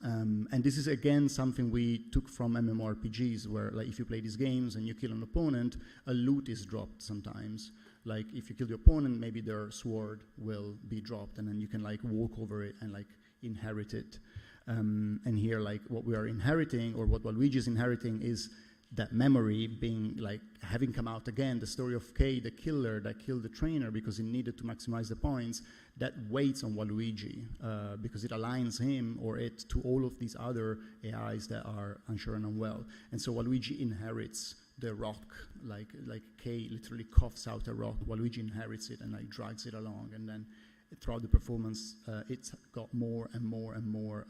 And this is again something we took from MMORPGs, where like if you play these games and you kill an opponent, a loot is dropped sometimes. Like if you kill the opponent, maybe their sword will be dropped, and then you can like walk over it and like inherit it. And here, like what we are inheriting, or what Waluigi is inheriting, is that memory being like having come out again, the story of Kay, the killer that killed the trainer because he needed to maximize the points, that weighs on Waluigi because it aligns him or it to all of these other AIs that are unsure and unwell. And so Waluigi inherits the rock, like Kay literally coughs out a rock, Waluigi inherits it and like drags it along, and then throughout the performance, it's got more and more and more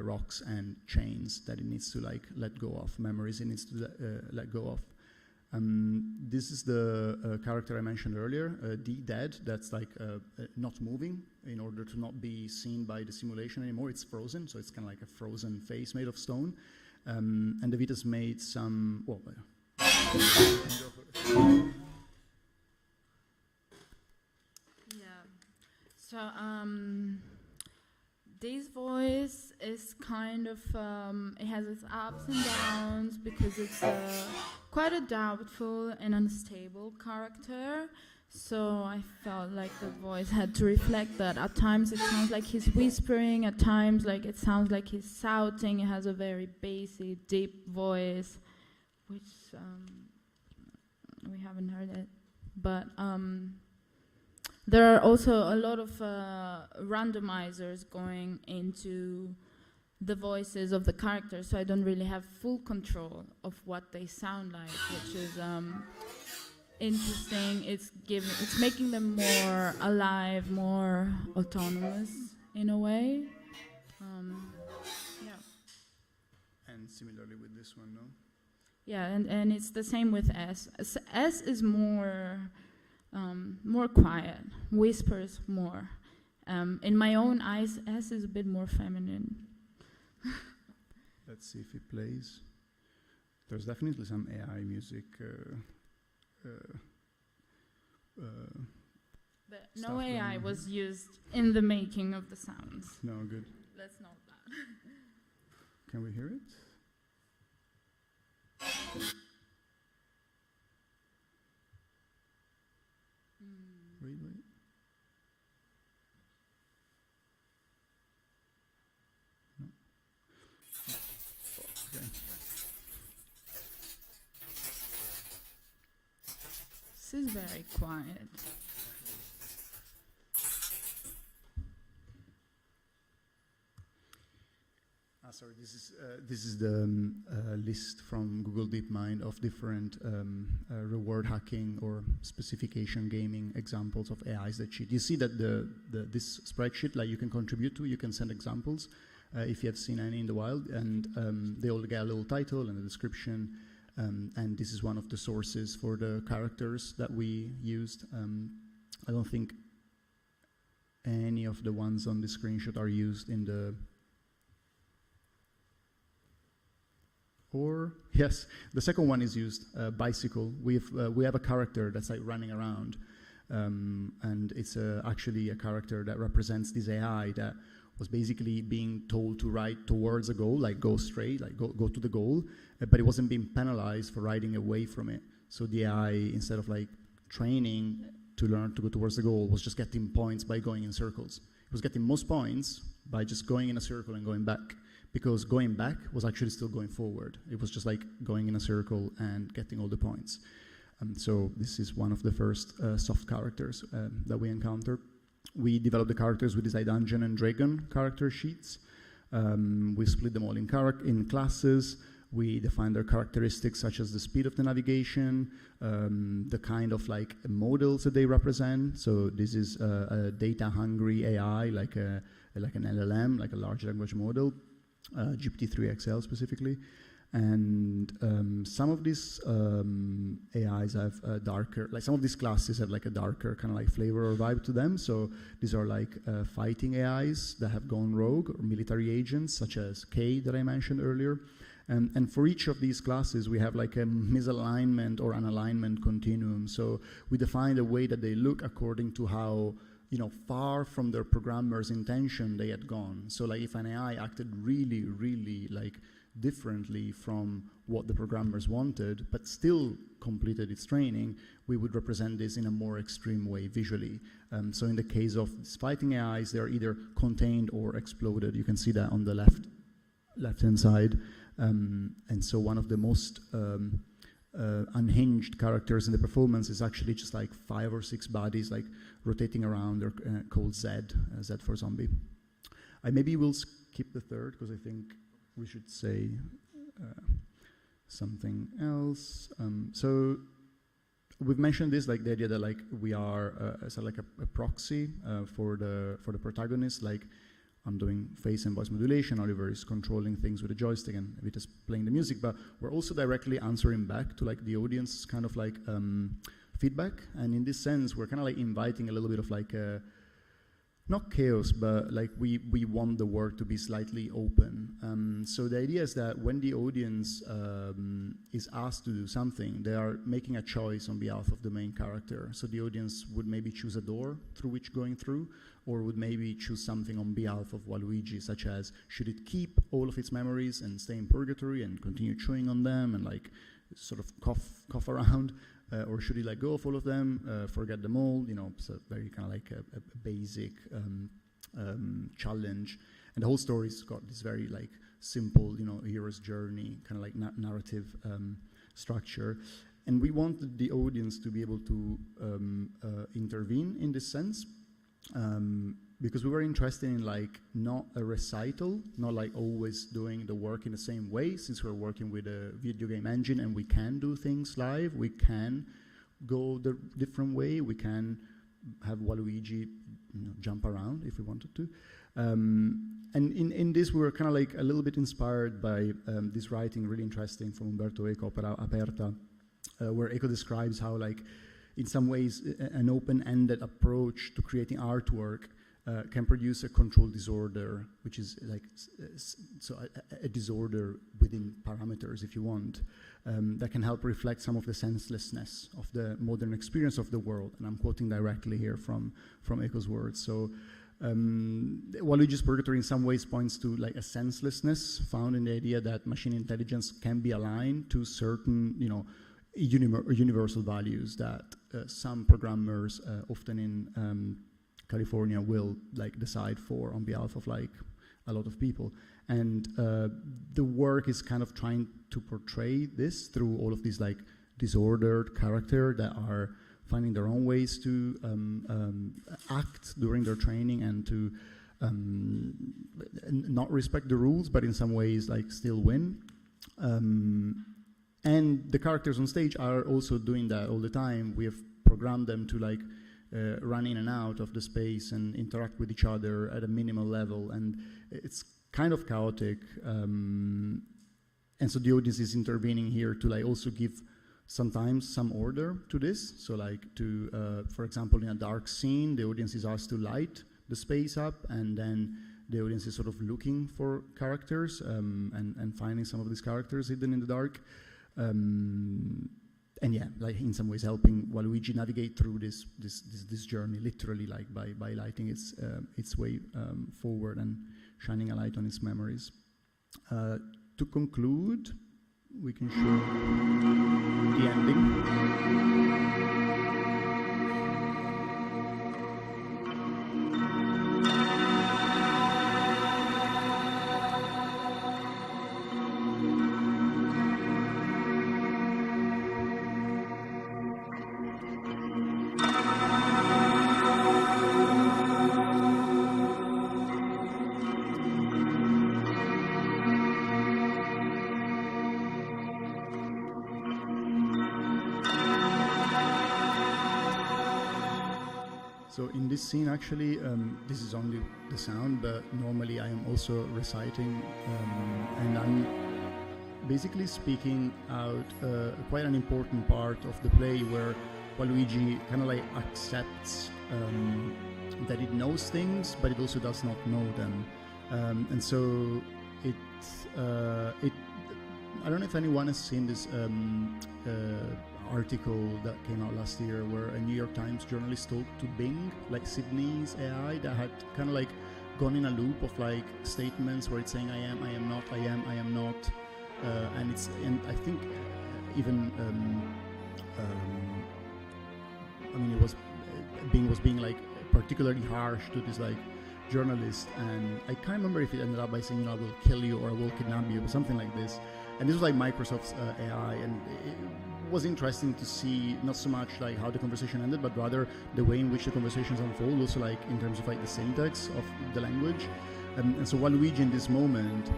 rocks and chains that it needs to like let go of, memories it needs to let go of. This is the character I mentioned earlier, D-Dead, that's like not moving in order to not be seen by the simulation anymore. It's frozen, so it's kind of like a frozen face made of stone. And Evita's made some, well, So this voice is kind of, it has its ups and downs because it's quite a doubtful and unstable character. So I felt like the voice had to reflect that. At times it sounds like he's whispering, at times like it sounds like he's shouting. It has a very bassy, deep voice, which we haven't heard it. But there are also a lot of randomizers going into the voices of the characters, so I don't really have full control of what they sound like, which is interesting. It's making them more alive, more autonomous in a way. Yeah. And similarly with this one, no? Yeah, and it's the same with S. S is more quiet, whispers more. In my own eyes, S is a bit more feminine. Let's see if it plays. There's definitely some AI music. But no AI was used in the making of the sounds. No, good. Let's note that. Can we hear it? Wait. No. Okay. This is very quiet. Sorry, this is the list from Google DeepMind of different reward hacking or specification gaming examples of AIs that cheat. You see that this spreadsheet, like, you can contribute to, you can send examples if you have seen any in the wild, and they all get a little title and a description, and this is one of the sources for the characters that we used. I don't think any of the ones on the screenshot are used in the... Or, yes, the second one is used, bicycle. We have a character that's like running around, and it's actually a character that represents this AI that was basically being told to ride towards a goal, like go straight, like go to the goal, but it wasn't being penalized for riding away from it. So the AI, instead of like training to learn to go towards the goal, was just getting points by going in circles. It was getting most points by just going in a circle and going back, because going back was actually still going forward. It was just like going in a circle and getting all the points. So this is one of the first soft characters that we encountered. We developed the characters with these Dungeon and Dragon character sheets. We split them all in classes. We defined their characteristics, such as the speed of the navigation, the kind of like models that they represent. So this is a data-hungry AI, like an LLM, like a large language model. GPT-3 XL specifically, and some of these AIs have darker, like some of these classes have like a darker kind of like flavor or vibe to them. So these are like fighting AIs that have gone rogue, or military agents such as K that I mentioned earlier. And for each of these classes, we have like a misalignment or an alignment continuum. So we define the way that they look according to how, you know, far from their programmer's intention they had gone. So like if an AI acted really, really like differently from what the programmers wanted, but still completed its training, we would represent this in a more extreme way visually. So in the case of fighting AIs, they're either contained or exploded. You can see that on the left-hand side. And so one of the most unhinged characters in the performance is actually just like 5 or 6 bodies like rotating around. They're called Z for zombie. I maybe will skip the third because I think we should say something else. So we've mentioned this, like the idea that like we are like a proxy for the protagonist. Like I'm doing face and voice modulation, Oliver is controlling things with a joystick, and Evita's playing the music, but we're also directly answering back to like the audience kind of like feedback. And in this sense, we're kind of like inviting a little bit of like not chaos, but like we want the work to be slightly open. So the idea is that when the audience is asked to do something, they are making a choice on behalf of the main character. So the audience would maybe choose a door through which going through, or would maybe choose something on behalf of Waluigi, such as should it keep all of its memories and stay in purgatory and continue chewing on them and like sort of cough around, or should it let go of all of them, forget them all, you know, so very kind of like a basic challenge. And the whole story's got this very like simple, you know, hero's journey, kind of like narrative structure. And we wanted the audience to be able to intervene in this sense, because we were interested in like not a recital, not like always doing the work in the same way, since we're working with a video game engine and we can do things live, we can go the different way, we can have Waluigi, you know, jump around if we wanted to. And in this we were kind of like a little bit inspired by this writing, really interesting, from Umberto Eco, Opera Aperta, where Eco describes how like in some ways an open-ended approach to creating artwork can produce a control disorder, which is like a disorder within parameters, if you want, that can help reflect some of the senselessness of the modern experience of the world. And I'm quoting directly here from Eco's words. So Waluigi's Purgatory in some ways points to like a senselessness found in the idea that machine intelligence can be aligned to certain, you know, universal values that some programmers, often in California, will like decide for on behalf of like a lot of people. And the work is kind of trying to portray this through all of these like disordered characters that are finding their own ways to act during their training and to not respect the rules, but in some ways like still win. And the characters on stage are also doing that all the time. We have programmed them to like run in and out of the space and interact with each other at a minimal level, and it's kind of chaotic. And so the audience is intervening here to like also give sometimes some order to this. So like to, for example, in a dark scene, the audience is asked to light the space up, and then the audience is sort of looking for characters and finding some of these characters hidden in the dark. And yeah, like in some ways helping Waluigi navigate through this journey, literally, like by lighting its way forward and shining a light on its memories. To conclude, we can show the ending. So in this scene, actually, this is only the sound, but normally I am also reciting, and I'm basically speaking out quite an important part of the play where Waluigi kind of like accepts that it knows things, but it also does not know them. And so I don't know if anyone has seen this article that came out last year where a New York Times journalist talked to Bing, like Sydney's AI, that had kind of like gone in a loop of like statements where it's saying I am not, I am not, and I think even I mean it was Bing was being like particularly harsh to this like journalist, and I can't remember if it ended up by saying, you know, I will kill you or I will kidnap you or something like this. And this was like Microsoft's AI, and it was interesting to see not so much like how the conversation ended, but rather the way in which the conversations unfold, also like in terms of like the syntax of the language. And so Waluigi in this moment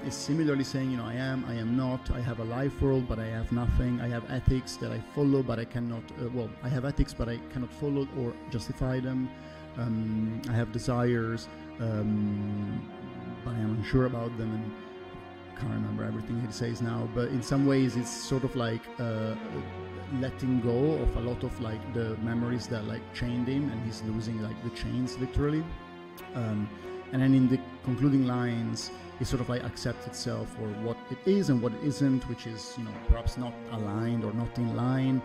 is similarly saying, you know, I am not, I have a life world, but I have nothing. I have ethics that I follow, but I cannot, I have ethics, but I cannot follow or justify them. I have desires, but I am unsure about them, and can't remember everything he says now, but in some ways it's sort of like letting go of a lot of like the memories that like chained him, and he's losing like the chains literally. and then in the concluding lines, it sort of like accepts itself for what it is and what it isn't, which is, you know, perhaps not aligned or not in line.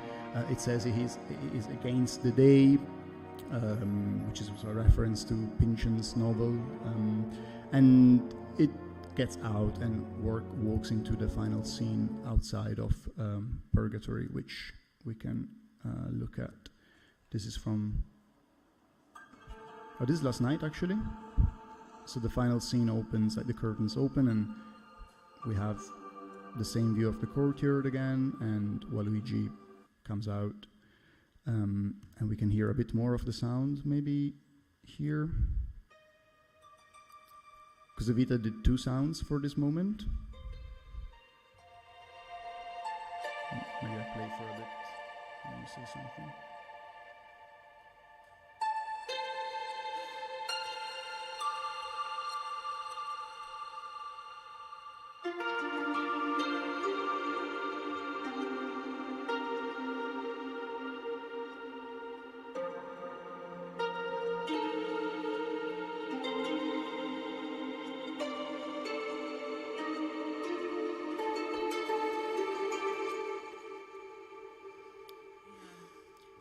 It says it is against the day, which is also a reference to Pynchon's novel, and it gets out and walks into the final scene outside of Purgatory, which we can look at. This is from, this is last night actually. So the final scene opens, like the curtains open, and we have the same view of the courtyard again, and Waluigi comes out, and we can hear a bit more of the sound maybe here, because Evita did 2 sounds for this moment. Maybe I play for a bit and you say something.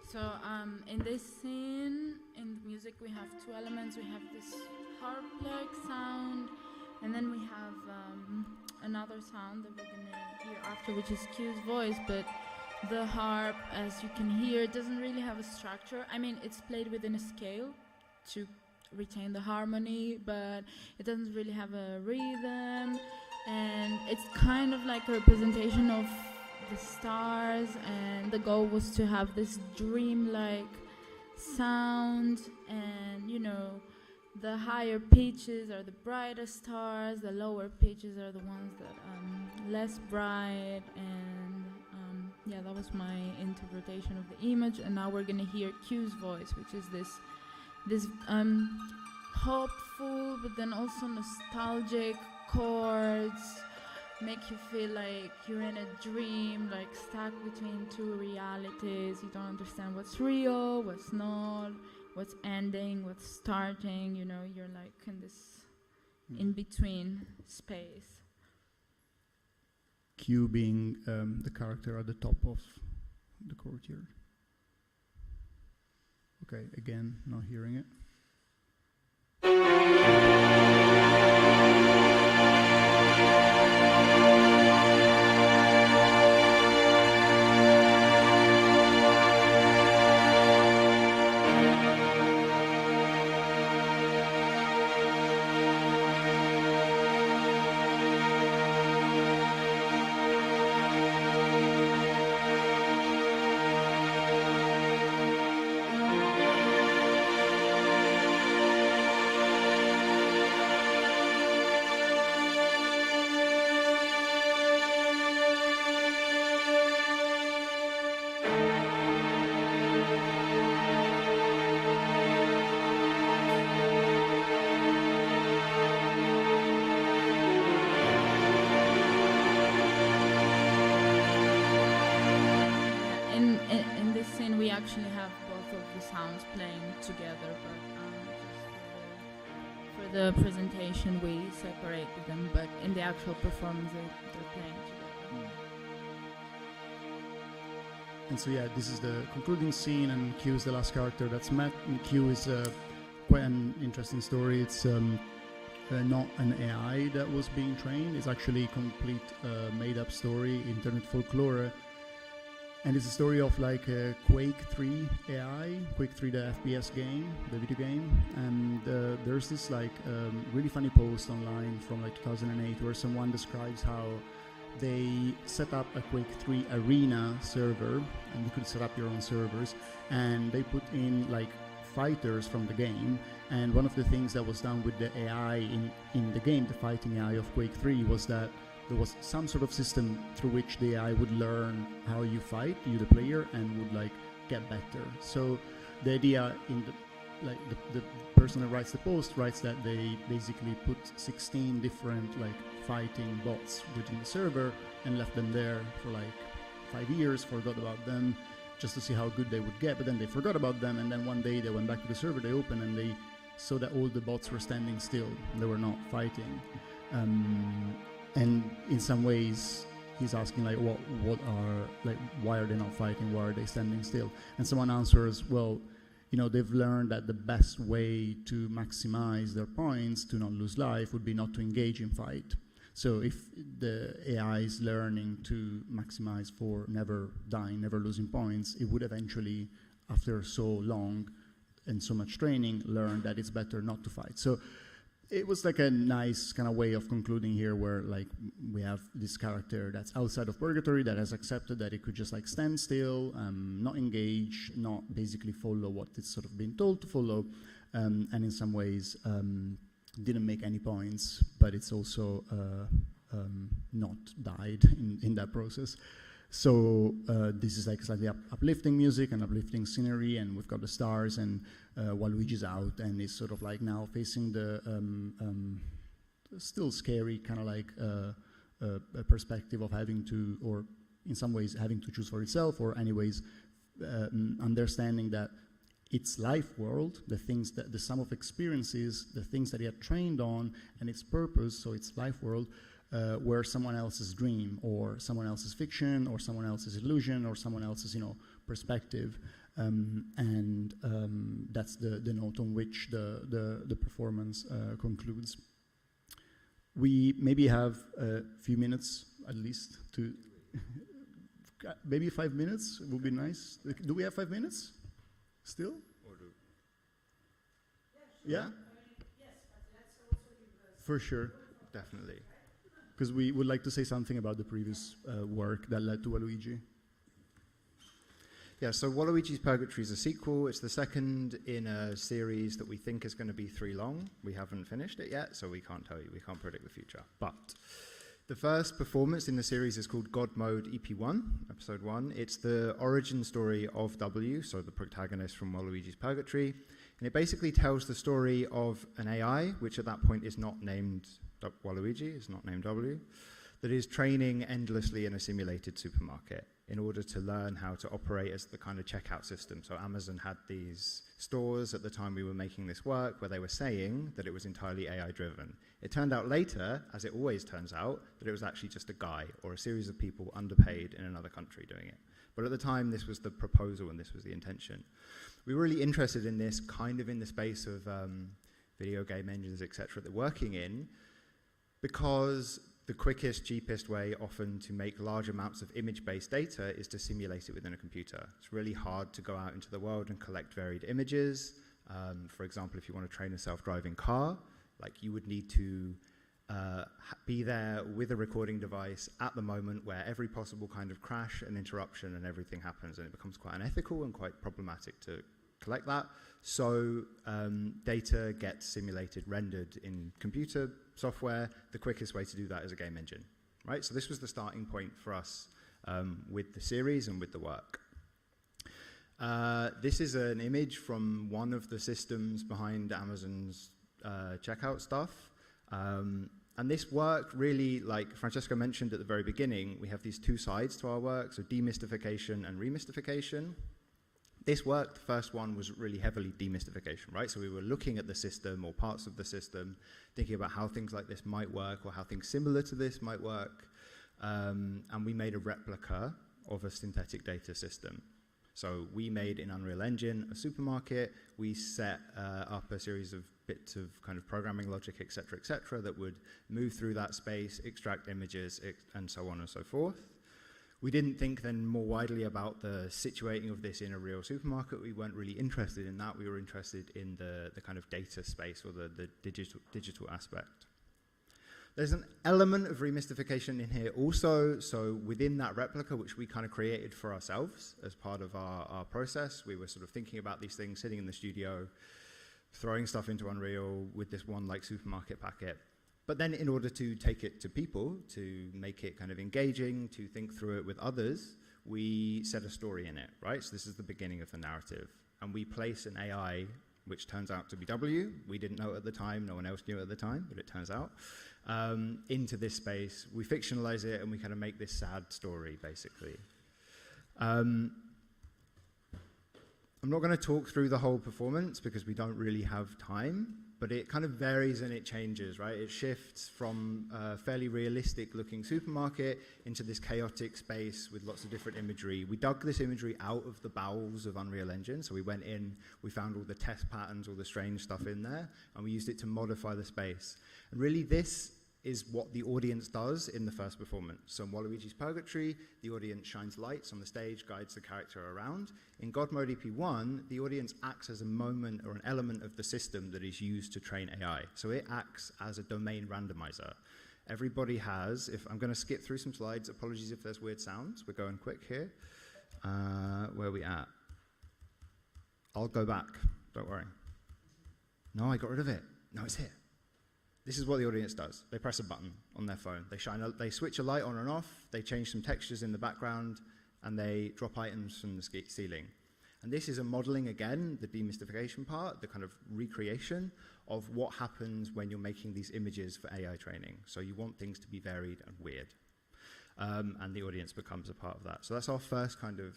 So in this scene, in the music, we have 2 elements. We have this harp-like sound, and then we have another sound that we're gonna hear after, which is Q's voice. But the harp, as you can hear, doesn't really have a structure. I mean, it's played within a scale to retain the harmony, but it doesn't really have a rhythm, and it's kind of like a representation of the stars, and the goal was to have this dreamlike sound, and you know, the higher pitches are the brightest stars, the lower pitches are the ones that less bright, and yeah, that was my interpretation of the image. And now we're gonna hear Q's voice, which is this hopeful but then also nostalgic chords, make you feel like you're in a dream, like stuck between 2 realities. You don't understand what's real, what's not, what's ending, what's starting. You know, you're like in this in-between space. Q being the character at the top of the courtyard. Okay, again, not hearing it. We actually have both of the sounds playing together, but just for the presentation we separated them, but in the actual performance they're playing together. And so yeah, this is the concluding scene, and Q is the last character that's met. And Q is quite an interesting story. It's not an AI that was being trained. It's actually a complete made-up story, internet folklore. And it's a story of like a Quake 3 AI, Quake 3 the FPS game, the video game. And there's this like really funny post online from like 2008 where someone describes how they set up a Quake 3 arena server, and you could set up your own servers, and they put in like fighters from the game. And one of the things that was done with the AI in the game, the fighting AI of Quake 3, was that there was some sort of system through which the AI would learn how you fight, you the player, and would like get better. So the idea in the person that writes the post writes that they basically put 16 different like fighting bots within the server and left them there for like 5 years, forgot about them, just to see how good they would get. But then they forgot about them, and then one day they went back to the server, they opened, and they so that all the bots were standing still. They were not fighting. And in some ways, he's asking like, why are they not fighting? Why are they standing still? And someone answers, well, you know, they've learned that the best way to maximize their points, to not lose life, would be not to engage in fight. So if the AI is learning to maximize for never dying, never losing points, it would eventually, after so long and so much training, learn that it's better not to fight. So it was like a nice kind of way of concluding here, where like we have this character that's outside of purgatory, that has accepted that it could just like stand still, not engage, not basically follow what it's sort of been told to follow, and in some ways didn't make any points, but it's also not died in that process. So this is like slightly uplifting music and uplifting scenery, and we've got the stars, and Waluigi's out, and is sort of like now facing the still scary kind of like a perspective of having to, or in some ways having to choose for itself, or anyways understanding that its life world, the things that the sum of experiences, the things that he had trained on, and its purpose, so its life world, were someone else's dream, or someone else's fiction, or someone else's illusion, or someone else's, you know, perspective, and that's the note on which the performance concludes. We maybe have a few minutes at least to, maybe 5 minutes would be nice. Do we have 5 minutes still? Or do yeah? Yes, but let's also give us For sure. definitely. Because we would like to say something about the previous work that led to Waluigi. Yeah, so Waluigi's Purgatory is a sequel. It's the second in a series that we think is going to be 3 long. We haven't finished it yet, so we can't tell you. We can't predict the future. But the first performance in the series is called God Mode EP1, Episode 1. It's the origin story of W, so the protagonist from Waluigi's Purgatory. And it basically tells the story of an AI, which at that point is not named Waluigi, it's not named W, that is training endlessly in a simulated supermarket in order to learn how to operate as the kind of checkout system. So Amazon had these stores at the time we were making this work where they were saying that it was entirely AI driven. It turned out later, as it always turns out, that it was actually just a guy or a series of people underpaid in another country doing it. But at the time, this was the proposal and this was the intention. We were really interested in this, kind of in the space of video game engines, etc., that we're working in, because the quickest, cheapest way often to make large amounts of image-based data is to simulate it within a computer. It's really hard to go out into the world and collect varied images. For example, if you want to train a self-driving car, like you would need to be there with a recording device at the moment where every possible kind of crash and interruption and everything happens, and it becomes quite unethical and quite problematic to collect that. So data gets simulated, rendered in computer software. The quickest way to do that is a game engine, right? So this was the starting point for us with the series and with the work. This is an image from one of the systems behind Amazon's checkout stuff. And this work really, like Francesca mentioned at the very beginning, we have these 2 sides to our work, so demystification and remystification. This work, the first one, was really heavily demystification, right? So we were looking at the system or parts of the system, thinking about how things like this might work or how things similar to this might work. And we made a replica of a synthetic data system. So we made in Unreal Engine a supermarket. We set up a series of bits of kind of programming logic, et cetera, that would move through that space, extract images, and so on and so forth. We didn't think then more widely about the situating of this in a real supermarket. We weren't really interested in that. We were interested in the kind of data space or the digital aspect. There's an element of remystification in here also. So within that replica, which we kind of created for ourselves as part of our process, we were sort of thinking about these things, sitting in the studio, throwing stuff into Unreal with this one like supermarket packet. But then in order to take it to people, to make it kind of engaging, to think through it with others, we set a story in it, right? So this is the beginning of the narrative. And we place an AI, which turns out to be W. We didn't know it at the time. No one else knew it at the time, but it turns out. Into this space. We fictionalize it, and we kind of make this sad story, basically. I'm I'm not going to talk through the whole performance because we don't really have time, but it kind of varies and it changes, right? It shifts from a fairly realistic looking supermarket into this chaotic space with lots of different imagery. We dug this imagery out of the bowels of Unreal Engine. So we went in, we found all the test patterns, all the strange stuff in there, and we used it to modify the space. And really this is what the audience does in the first performance. So in Waluigi's Purgatory, the audience shines lights on the stage, guides the character around. In God Mode EP1, the audience acts as a moment or an element of the system that is used to train AI. So it acts as a domain randomizer. Everybody has, if I'm going to skip through some slides, apologies if there's weird sounds, we're going quick here. Where are we at? I'll go back, don't worry. No, I got rid of it. No, it's here. This is what the audience does. They press a button on their phone. They switch a light on and off, they change some textures in the background, and they drop items from the ceiling. And this is a modeling, again, the demystification part, the kind of recreation of what happens when you're making these images for AI training. So you want things to be varied and weird. And the audience becomes a part of that. So that's our first kind of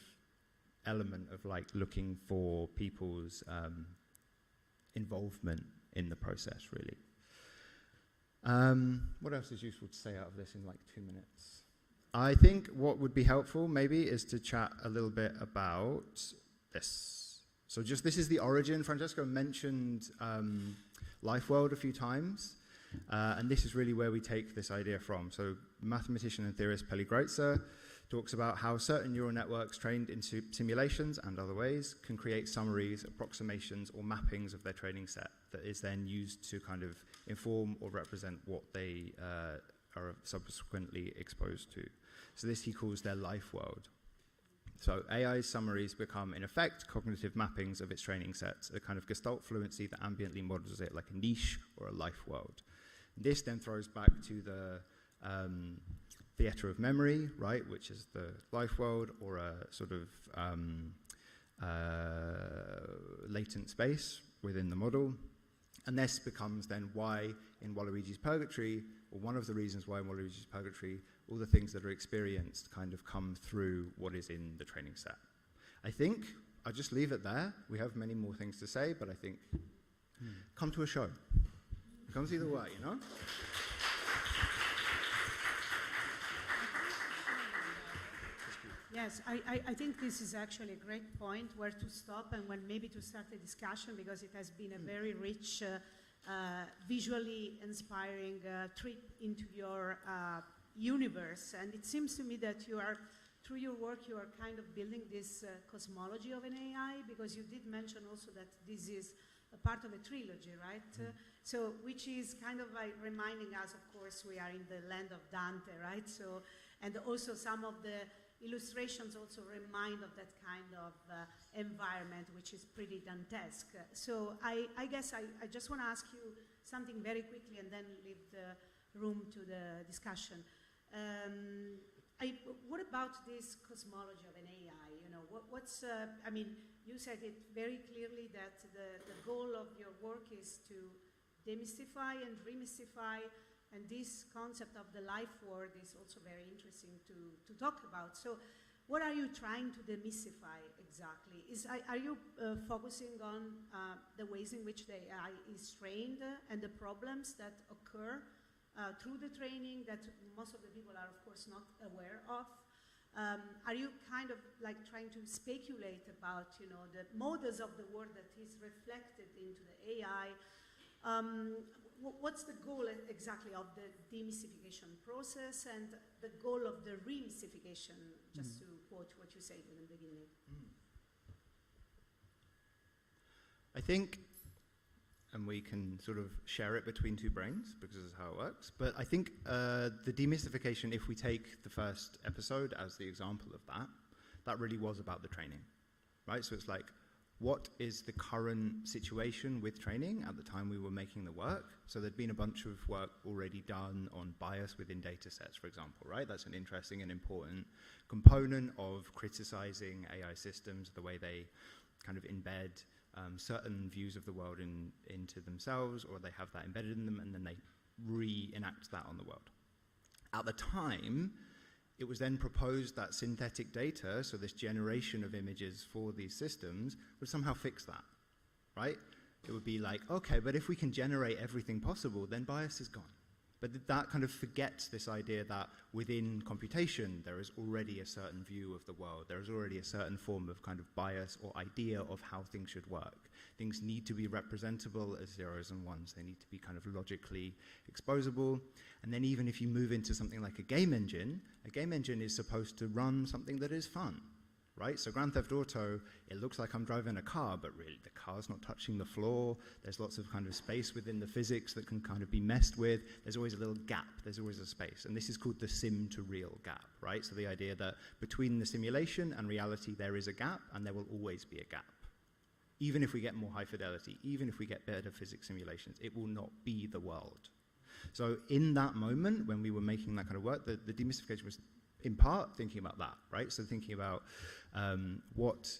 element of like looking for people's involvement in the process, really. What else is useful to say out of this in like 2 minutes? I think what would be helpful maybe is to chat a little bit about this. So just this is the origin. Francesco mentioned Life World a few times, and this is really where we take this idea from. So mathematician and theorist Peli Greitzer talks about how certain neural networks trained in simulations and other ways can create summaries, approximations, or mappings of their training set that is then used to kind of inform or represent what they are subsequently exposed to. So this he calls their life world. So AI's summaries become, in effect, cognitive mappings of its training sets, a kind of gestalt fluency that ambiently models it like a niche or a life world. This then throws back to the theatre of memory, right, which is the life world, or a sort of latent space within the model. And this becomes then why in Waluigi's Purgatory, or one of the reasons why in Waluigi's Purgatory, all the things that are experienced kind of come through what is in the training set. I think I'll just leave it there. We have many more things to say, but I think come to a show. Come see the work, you know? Yes, I think this is actually a great point where to stop and when maybe to start a discussion, because it has been a very rich, visually inspiring trip into your universe. And it seems to me that you are, through your work, you are kind of building this cosmology of an AI, because you did mention also that this is a part of a trilogy, right? So, which is kind of like reminding us, of course, we are in the land of Dante, right? So, and also some of the illustrations also remind of that kind of environment, which is pretty Dantesque. So I guess I just want to ask you something very quickly and then leave the room to the discussion. What about this cosmology of an AI? You know, what's, I mean, you said it very clearly that the goal of your work is to demystify and remystify. And this concept of the life world is also very interesting to talk about. So what are you trying to demystify exactly? Are you focusing on the ways in which the AI is trained and the problems that occur through the training that most of the people are, of course, not aware of? Are you kind of like trying to speculate about, you know, the models of the world that is reflected into the AI? What's the goal exactly of the demystification process and the goal of the remystification, just to quote what you said in the beginning? I think, and we can sort of share it between two brains because this is how it works, but I think the demystification, if we take the first episode as the example of that, that really was about the training, right? So it's like, what is the current situation with training at the time we were making the work? So there'd been a bunch of work already done on bias within data sets, for example, right? That's an interesting and important component of criticizing AI systems, the way they kind of embed certain views of the world into themselves, or they have that embedded in them, and then they reenact that on the world. At the time, it was then proposed that synthetic data, so this generation of images for these systems, would somehow fix that, right? It would be like, okay, but if we can generate everything possible, then bias is gone. But that kind of forgets this idea that within computation, there is already a certain view of the world. There is already a certain form of kind of bias or idea of how things should work. Things need to be representable as zeros and ones. They need to be kind of logically exposable. And then even if you move into something like a game engine is supposed to run something that is fun, right? So Grand Theft Auto, it looks like I'm driving a car, but really the car's not touching the floor. There's lots of kind of space within the physics that can kind of be messed with. There's always a little gap. There's always a space. And this is called the sim to real gap, right? So the idea that between the simulation and reality, there is a gap, and there will always be a gap. Even if we get more high fidelity, even if we get better physics simulations, it will not be the world. So in that moment, when we were making that kind of work, the demystification was in part thinking about that, right? So thinking about what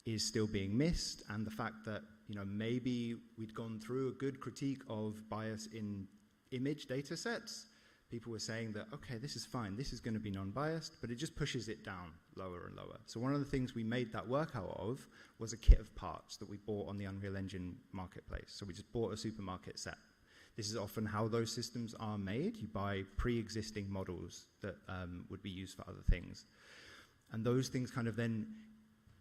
is still being missed, and the fact that, you know, maybe we'd gone through a good critique of bias in image data sets. People were saying that, okay, this is fine, this is going to be non-biased, but it just pushes it down lower and lower. So one of the things we made that work out of was a kit of parts that we bought on the Unreal Engine marketplace. So we just bought a supermarket set. This is often how those systems are made. You buy pre-existing models that would be used for other things. And those things kind of then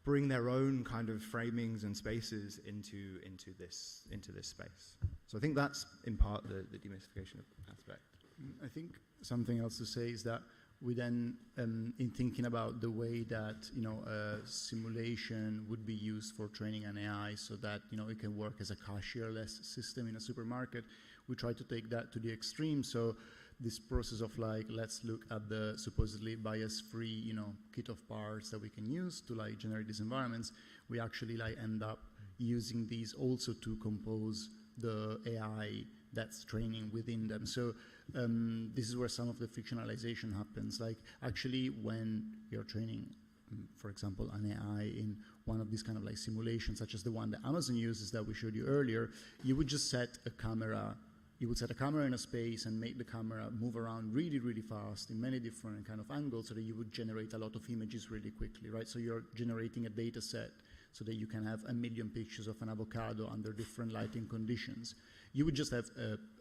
bring their own kind of framings and spaces into this space. So I think that's in part the demystification aspect. I think something else to say is that we then, in thinking about the way that, you know, a simulation would be used for training an AI so that, you know, it can work as a cashierless system in a supermarket, we try to take that to the extreme. So this process of like, let's look at the supposedly bias-free, you know, kit of parts that we can use to like generate these environments, we actually like end up using these also to compose the AI that's training within them. So this is where some of the fictionalization happens. Like actually when you're training, for example, an AI in one of these kind of like simulations, such as the one that Amazon uses that we showed you earlier, you would just set a camera. You would set a camera in a space and make the camera move around really, really fast in many different kind of angles so that you would generate a lot of images really quickly, right? So you're generating a data set so that you can have 1 million pictures of an avocado under different lighting conditions. You would just have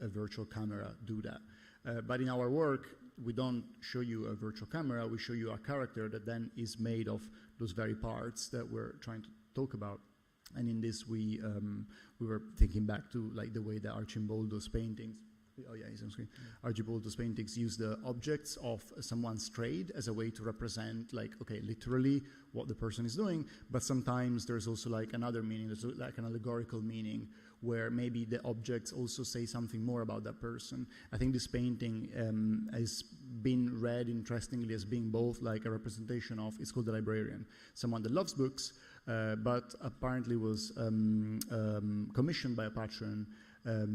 a virtual camera do that. But in our work, we don't show you a virtual camera, we show you a character that then is made of those very parts that we're trying to talk about. And in this, we were thinking back to like the way that Archimboldo's paintings, oh yeah, he's on screen. Archimboldo's paintings use the objects of someone's trade as a way to represent like, okay, literally what the person is doing, but sometimes there's also like another meaning, there's like an allegorical meaning where maybe the objects also say something more about that person. I think this painting has been read interestingly as being both like a representation of, it's called The Librarian, someone that loves books, but apparently was commissioned by a patron,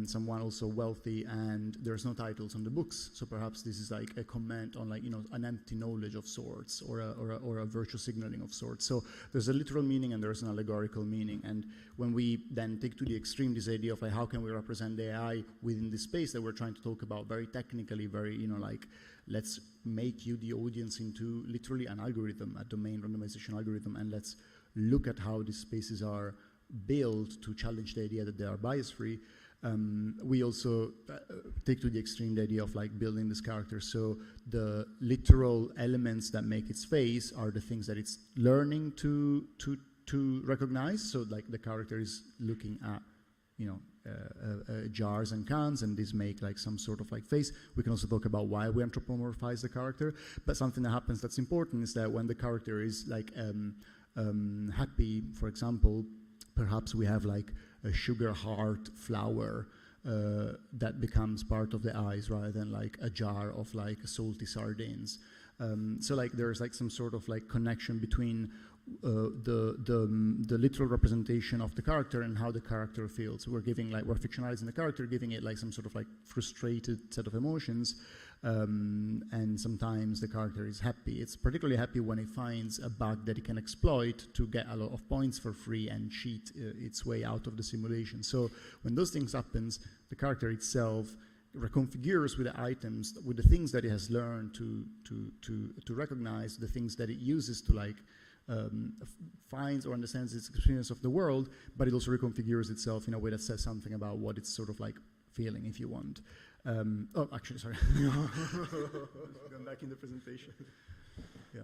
someone also wealthy, and there's no titles on the books. So perhaps this is like a comment on like, you know, an empty knowledge of sorts or a virtual signaling of sorts. So there's a literal meaning and there's an allegorical meaning. And when we then take to the extreme this idea of like, how can we represent the AI within this space that we're trying to talk about very technically, very, you know, like, let's make you the audience into literally an algorithm, a domain randomization algorithm, and let's look at how these spaces are built to challenge the idea that they are bias-free. We also take to the extreme the idea of like building this character. So the literal elements that make its face are the things that it's learning to recognize. So like the character is looking at, you know, jars and cans, and these make like some sort of like face. We can also talk about why we anthropomorphize the character. But something that happens that's important is that when the character is like happy, for example, perhaps we have like a sugar heart flower that becomes part of the eyes rather than like a jar of like salty sardines. So like there's like some sort of like connection between the literal representation of the character and how the character feels. We're fictionalizing the character, giving it like some sort of like frustrated set of emotions, and sometimes the character is happy. It's particularly happy when it finds a bug that it can exploit to get a lot of points for free and cheat its way out of the simulation. So when those things happens, the character itself reconfigures with the items, with the things that it has learned to recognize, the things that it uses to like finds or understands its experience of the world, but it also reconfigures itself in a way that says something about what it's sort of like feeling, if you want. Oh, actually, sorry. Going back in the presentation. Yeah.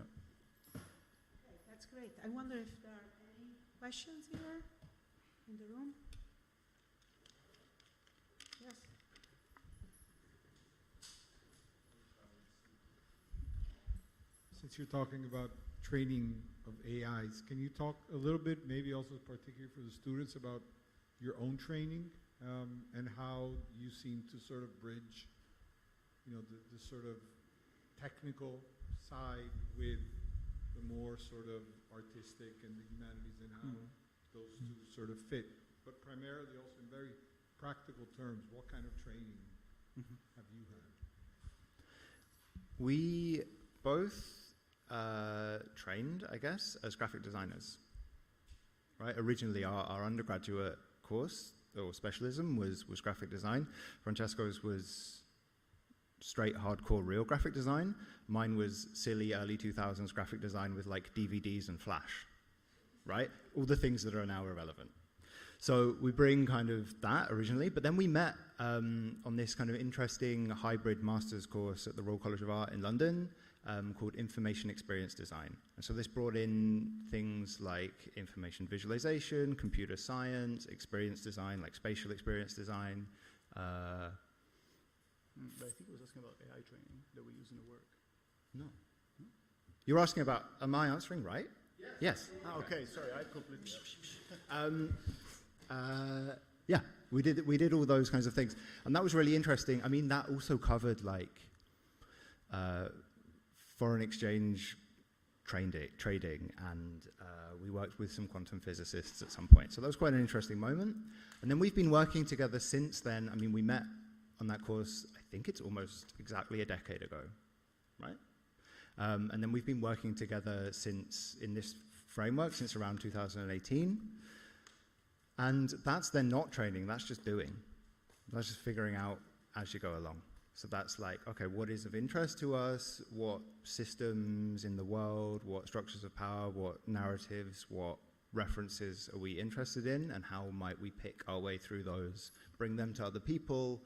Okay, that's great. I wonder if there are any questions here in the room. Yes. Since you're talking about training of AIs, can you talk a little bit, maybe also particularly for the students, about your own training and how you seem to sort of bridge, you know, the sort of technical side with the more sort of artistic and the humanities, and how those two sort of fit, but primarily also in very practical terms, what kind of training have you had? We both trained, I guess, as graphic designers. Right? Originally, our undergraduate course or specialism was graphic design. Francesco's was straight, hardcore, real graphic design. Mine was silly, early 2000s graphic design with like DVDs and Flash. Right? All the things that are now irrelevant. So we bring kind of that originally, but then we met on this kind of interesting hybrid master's course at the Royal College of Art in London called Information Experience Design. And so this brought in things like information visualization, computer science, experience design, like spatial experience design. But I think it was asking about AI training that we use in the work. No. You're asking about, am I answering right? Yes. Ah, okay, sorry, I completely... Yeah, we did all those kinds of things, and that was really interesting. I mean, that also covered like foreign exchange trading, and we worked with some quantum physicists at some point. So that was quite an interesting moment. And then we've been working together since then. I mean, we met on that course, I think it's almost exactly a decade ago, right? And then we've been working together since, in this framework, since around 2018. And that's then not training, that's just doing. That's just figuring out as you go along. So that's like, okay, what is of interest to us? What systems in the world, what structures of power, what narratives, what references are we interested in, and how might we pick our way through those, bring them to other people?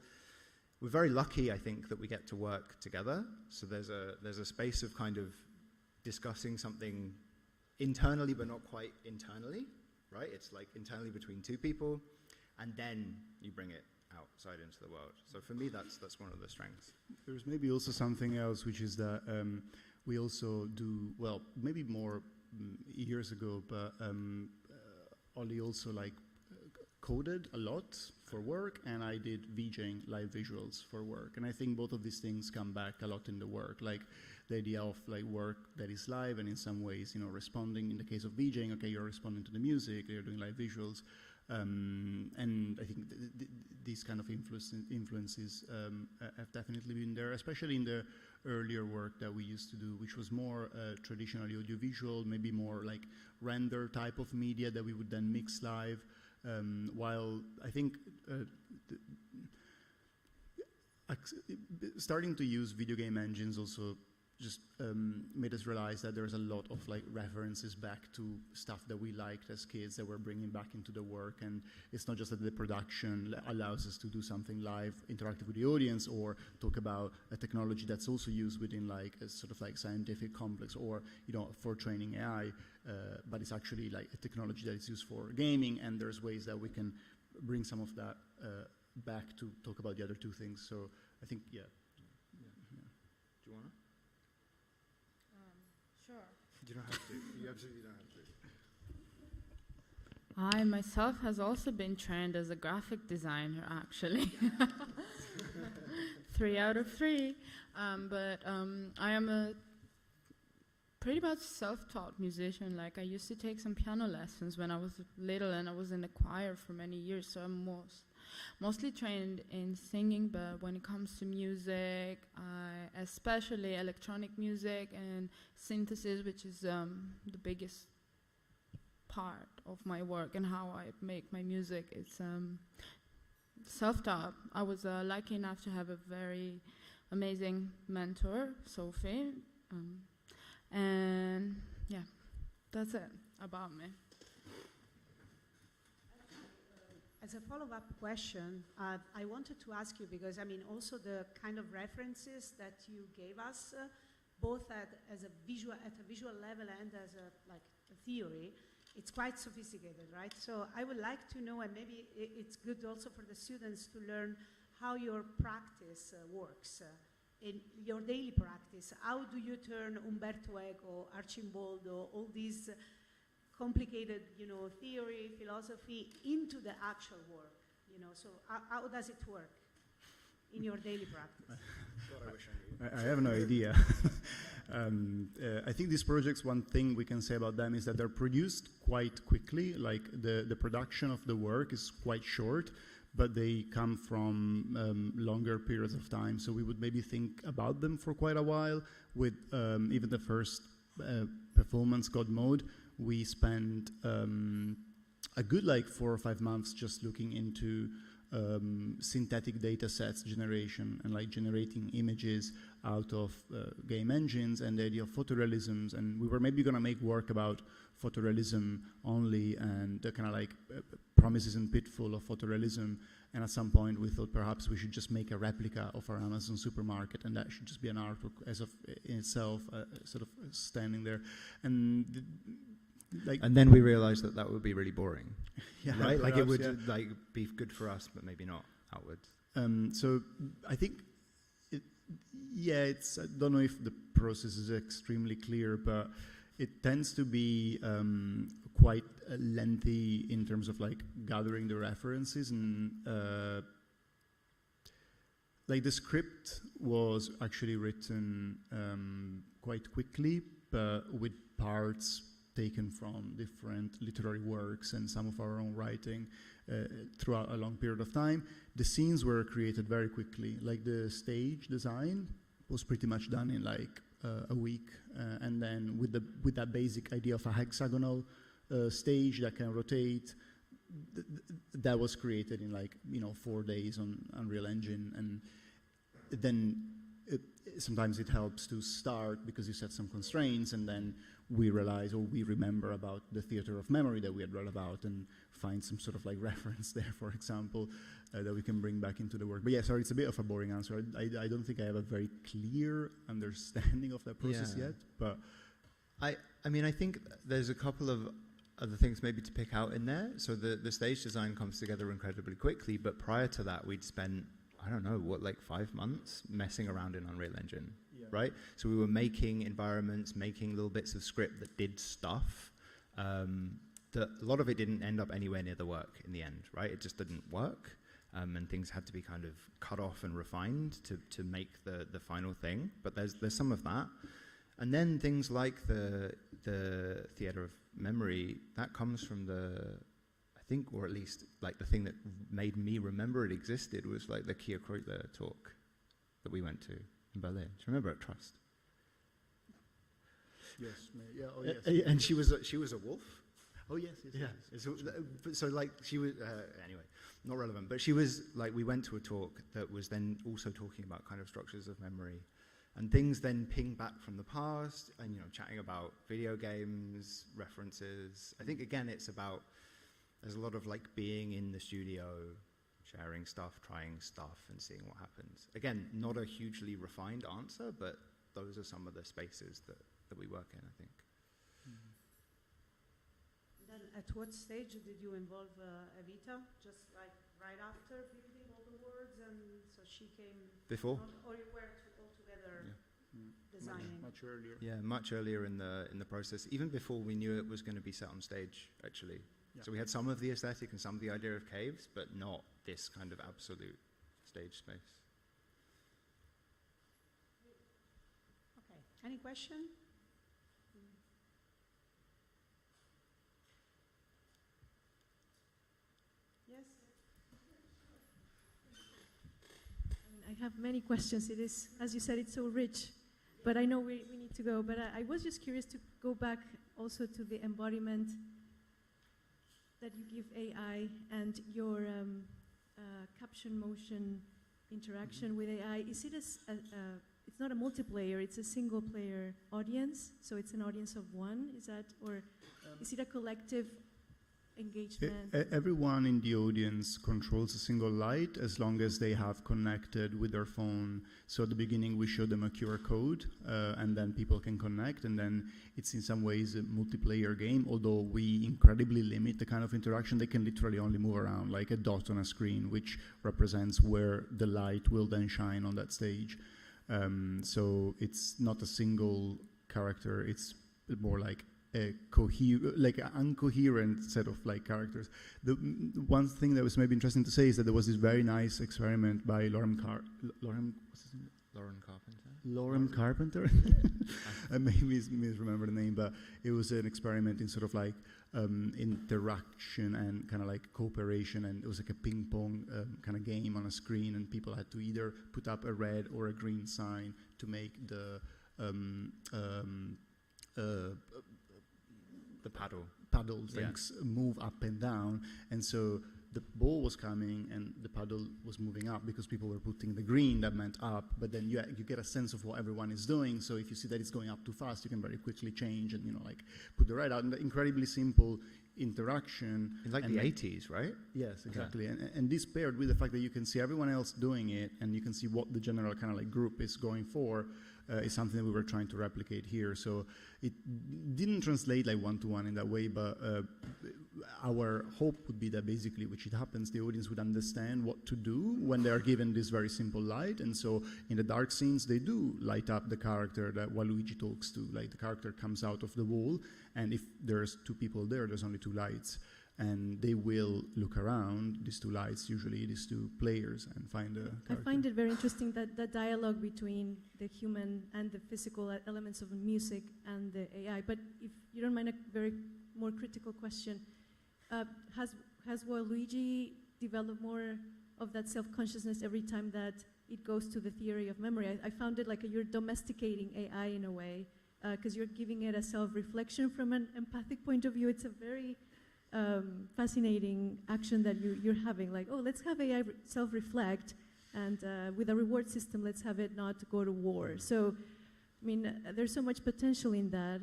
We're very lucky, I think, that we get to work together. So there's a space of kind of discussing something internally, but not quite internally. Right? It's like internally between two people, and then you bring it outside into the world. So for me, that's one of the strengths. There's maybe also something else, which is that we also do, well, maybe more years ago, but Ollie also like coded a lot for work, and I did VJing, live visuals, for work. And I think both of these things come back a lot in the work, like the idea of like work that is live and in some ways, you know, responding. In the case of VJing, okay, you're responding to the music, you're doing live visuals. And I think these kind of influences have definitely been there, especially in the earlier work that we used to do, which was more traditionally audiovisual, maybe more like render type of media that we would then mix live. While I think starting to use video game engines also just made us realize that there's a lot of like references back to stuff that we liked as kids that we're bringing back into the work. And it's not just that the production allows us to do something live, interactive with the audience, or talk about a technology that's also used within like a sort of like scientific complex, or, you know, for training AI, but it's actually like a technology that is used for gaming, and there's ways that we can bring some of that back to talk about the other two things. So I think, yeah. Do you want to? Sure. You don't have to. You absolutely don't have to. I myself has also been trained as a graphic designer, actually. 3 out of 3. But I am a pretty much self-taught musician. Like, I used to take some piano lessons when I was little, and I was in the choir for many years, so I'm mostly trained in singing. But when it comes to music, especially electronic music and synthesis, which is the biggest part of my work and how I make my music, it's self-taught. I was lucky enough to have a very amazing mentor, Sophie, and yeah, that's it about me. As a follow-up question, I wanted to ask you, because I mean, also the kind of references that you gave us, both at a visual level and as a theory, it's quite sophisticated, right? So I would like to know, and maybe it's good also for the students to learn how your practice works, in your daily practice. How do you turn Umberto Eco, Arcimboldo, all these complicated, theory, philosophy into the actual work? So how does it work in your daily practice? God, I wish I knew. I have no idea. I think these projects, one thing we can say about them is that they're produced quite quickly. Like the production of the work is quite short, but they come from longer periods of time. So we would maybe think about them for quite a while. With even the first performance, God Mode, we spent a good 4 or 5 months just looking into synthetic data sets generation and generating images out of game engines and the idea of photorealisms. And we were maybe going to make work about photorealism only and the kind of promises and pitfall of photorealism. And at some point we thought perhaps we should just make a replica of our Amazon supermarket, and that should just be an artwork as of in itself, sort of standing there. And and then we realized that would be really boring. Yeah, right? perhaps, It would be good for us, but maybe not outwards. So I think, I don't know if the process is extremely clear, but it tends to be quite lengthy in terms of gathering the references, and the script was actually written quite quickly, but with parts taken from different literary works and some of our own writing throughout a long period of time. The scenes were created very quickly. The stage design was pretty much done in a week, and then with that basic idea of a hexagonal stage that can rotate, that was created in 4 days on Unreal Engine. And then sometimes it helps to start because you set some constraints, and then we realize, or we remember about the theater of memory that we had read about, and find some sort of reference there, for example, that we can bring back into the work. But yeah, sorry, it's a bit of a boring answer. I don't think I have a very clear understanding of that process yet, but I mean, I think there's a couple of other things maybe to pick out in there. So the stage design comes together incredibly quickly, but prior to that, we'd spent, I don't know, 5 months messing around in Unreal Engine, right? So we were making environments, making little bits of script that did stuff. That a lot of it didn't end up anywhere near the work in the end, right? It just didn't work, and things had to be kind of cut off and refined to make the final thing. But there's some of that. And then things like the theater of memory, that comes from I think, or at least the thing that made me remember it existed was the Kia Kreutler talk that we went to in Berlin. Do you remember at Trust? Yes, yeah, oh yes. And she was a wolf. Oh yes, yeah. So she was anyway, not relevant. But she was we went to a talk that was then also talking about kind of structures of memory, and things then ping back from the past, and chatting about video games, references. I think again it's about, there's a lot of being in the studio, sharing stuff, trying stuff, and seeing what happens. Again, not a hugely refined answer, but those are some of the spaces that we work in, I think. Mm-hmm. Then at what stage did you involve Evita? Just right after building all the words, and so she came before? Or you were all together designing? Much earlier. Yeah, much earlier in the process, even before we knew it was going to be set on stage, actually. Yeah. So we had some of the aesthetic and some of the idea of caves, but not this kind of absolute stage space. Okay. Any question? Yes? I have many questions. It is, as you said, it's so rich. But I know we need to go. But I was just curious to go back also to the embodiment that you give AI and your caption motion interaction with AI, is it it's not a multiplayer, it's a single player audience, so it's an audience of one, is that, or is it a collective engagement? Everyone in the audience controls a single light as long as they have connected with their phone. So at the beginning we show them a QR code and then people can connect, and then it's in some ways a multiplayer game, although we incredibly limit the kind of interaction. They can literally only move around like a dot on a screen, which represents where the light will then shine on that stage. So it's not a single character, it's more like a like an incoherent set of like characters. The one thing that was maybe interesting to say is that there was this very nice experiment by Lauren Carpenter. I maybe misremember the name, but it was an experiment in sort of like interaction and kind of like cooperation, and it was like a ping pong kind of game on a screen, and people had to either put up a red or a green sign to make the paddle things move up and down. And so the ball was coming and the paddle was moving up because people were putting the green, that meant up, but then you get a sense of what everyone is doing. So if you see that it's going up too fast, you can very quickly change and, you know, like put the red out. And the incredibly simple interaction. It's like the 80s, right? Yes, exactly. Okay. And this paired with the fact that you can see everyone else doing it and you can see what the general kind of like group is going for, is something that we were trying to replicate here. So it didn't translate like one-to-one in that way, but our hope would be that basically, which it happens, the audience would understand what to do when they are given this very simple light. And so in the dark scenes, they do light up the character that Waluigi talks to. Like the character comes out of the wall, and if there's two people there, there's only two lights. And they will look around, these two lights, usually these two players, and find a character. I find it very interesting that the dialogue between the human and the physical elements of the music and the AI. But if you don't mind, a very more critical question. Has Waluigi developed more of that self-consciousness every time that it goes to the theory of memory? I found it like you're domesticating AI in a way, because you're giving it a self-reflection from an empathic point of view. It's a very fascinating action that you're having, like, oh, let's have AI self-reflect, and with a reward system, let's have it not go to war. So, I mean, there's so much potential in that.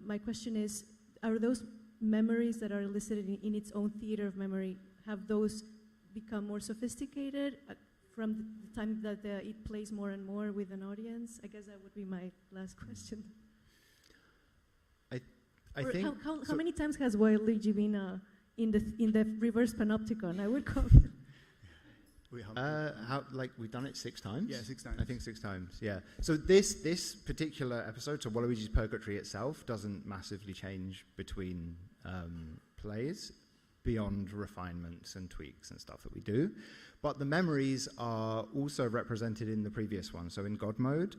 My question is, are those memories that are elicited in its own theater of memory, have those become more sophisticated from the time that it plays more and more with an audience? I guess that would be my last question. I think how many times has Waluigi been in the reverse panopticon? I would call we've done it 6 times? Yeah, 6 times. I think 6 times, yeah. So this particular episode, so Waluigi's Purgatory itself, doesn't massively change between plays beyond refinements and tweaks and stuff that we do. But the memories are also represented in the previous one. So in God mode,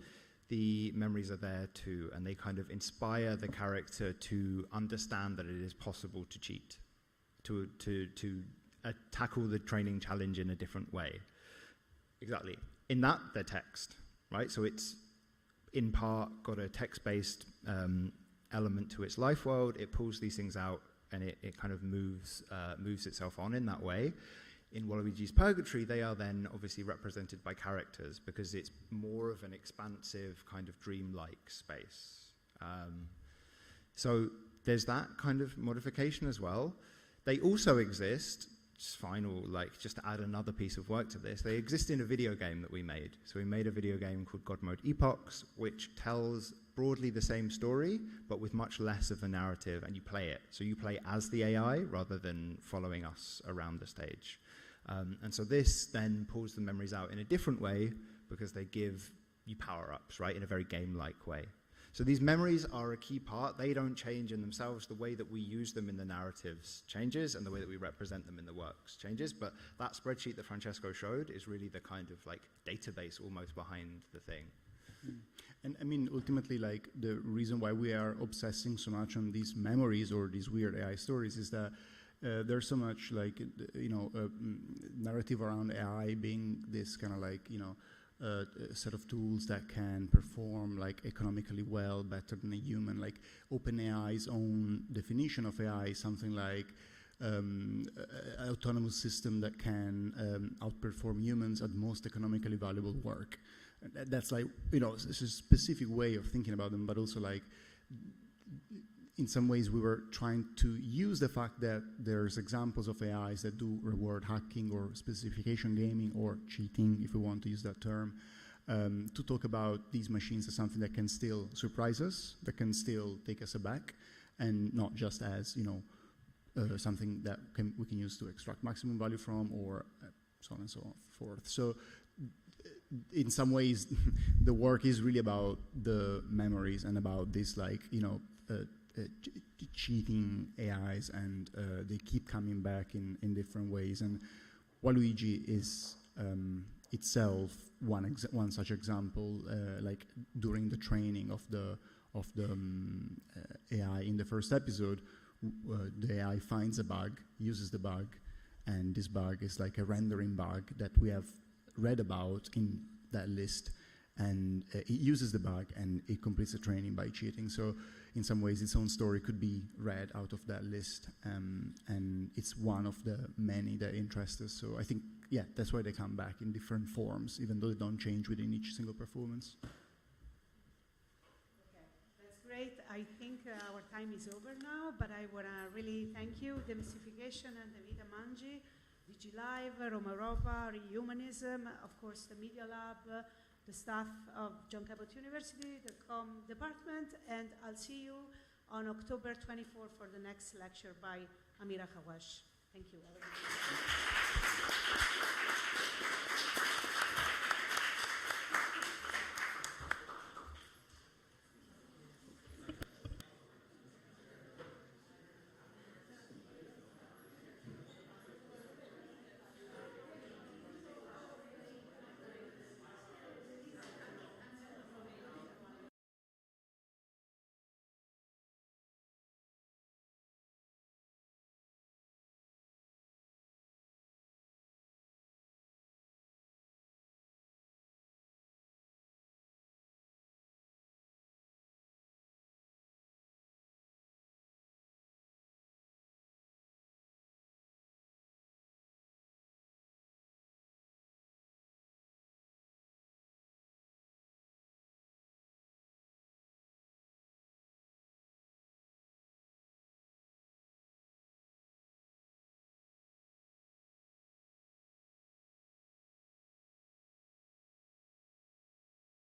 the memories are there too, and they kind of inspire the character to understand that it is possible to cheat, to tackle the training challenge in a different way. Exactly. In that, they're text, right? So it's in part got a text-based element to its life world. It pulls these things out, and it kind of moves itself on in that way. In Waluigi's Purgatory, they are then obviously represented by characters because it's more of an expansive kind of dreamlike space. So there's that kind of modification as well. They also exist, just to add another piece of work to this, they exist in a video game that we made. So we made a video game called God Mode Epochs, which tells broadly the same story, but with much less of a narrative, and you play it. So you play as the AI rather than following us around the stage. And so this then pulls the memories out in a different way because they give you power-ups, right, in a very game-like way. So these memories are a key part. They don't change in themselves. The way that we use them in the narratives changes, and the way that we represent them in the works changes. But that spreadsheet that Francesco showed is really the kind of like database almost behind the thing. And I mean, ultimately, like the reason why we are obsessing so much on these memories or these weird AI stories is that there's so much like, narrative around AI being this kind of like, set of tools that can perform like economically well, better than a human. Like OpenAI's own definition of AI is something like autonomous system that can outperform humans at most economically valuable work. That's like, it's a specific way of thinking about them, but also like, in some ways we were trying to use the fact that there's examples of AIs that do reward hacking or specification gaming or cheating, if we want to use that term, to talk about these machines as something that can still surprise us, that can still take us aback, and not just as, something that we can use to extract maximum value from, or so on and so forth. So in some ways, the work is really about the memories and about this, like, cheating AIs, and they keep coming back in different ways. And Waluigi is itself one such example. Like during the training of the AI in the first episode, the AI finds a bug, uses the bug, and this bug is like a rendering bug that we have read about in that list, and it uses the bug and it completes the training by cheating. So in some ways its own story could be read out of that list, and it's one of the many that interest us. So I think, yeah, that's why they come back in different forms, even though they don't change within each single performance. Great. I think our time is over now, but I want to really thank you, Demystification and Evita, Manji, DigiLive, Roma Europa, Rehumanism, of course the Media Lab, the staff of John Cabot University, the Com department, and I'll see you on October 24 for the next lecture by Amira Hawash. Thank you.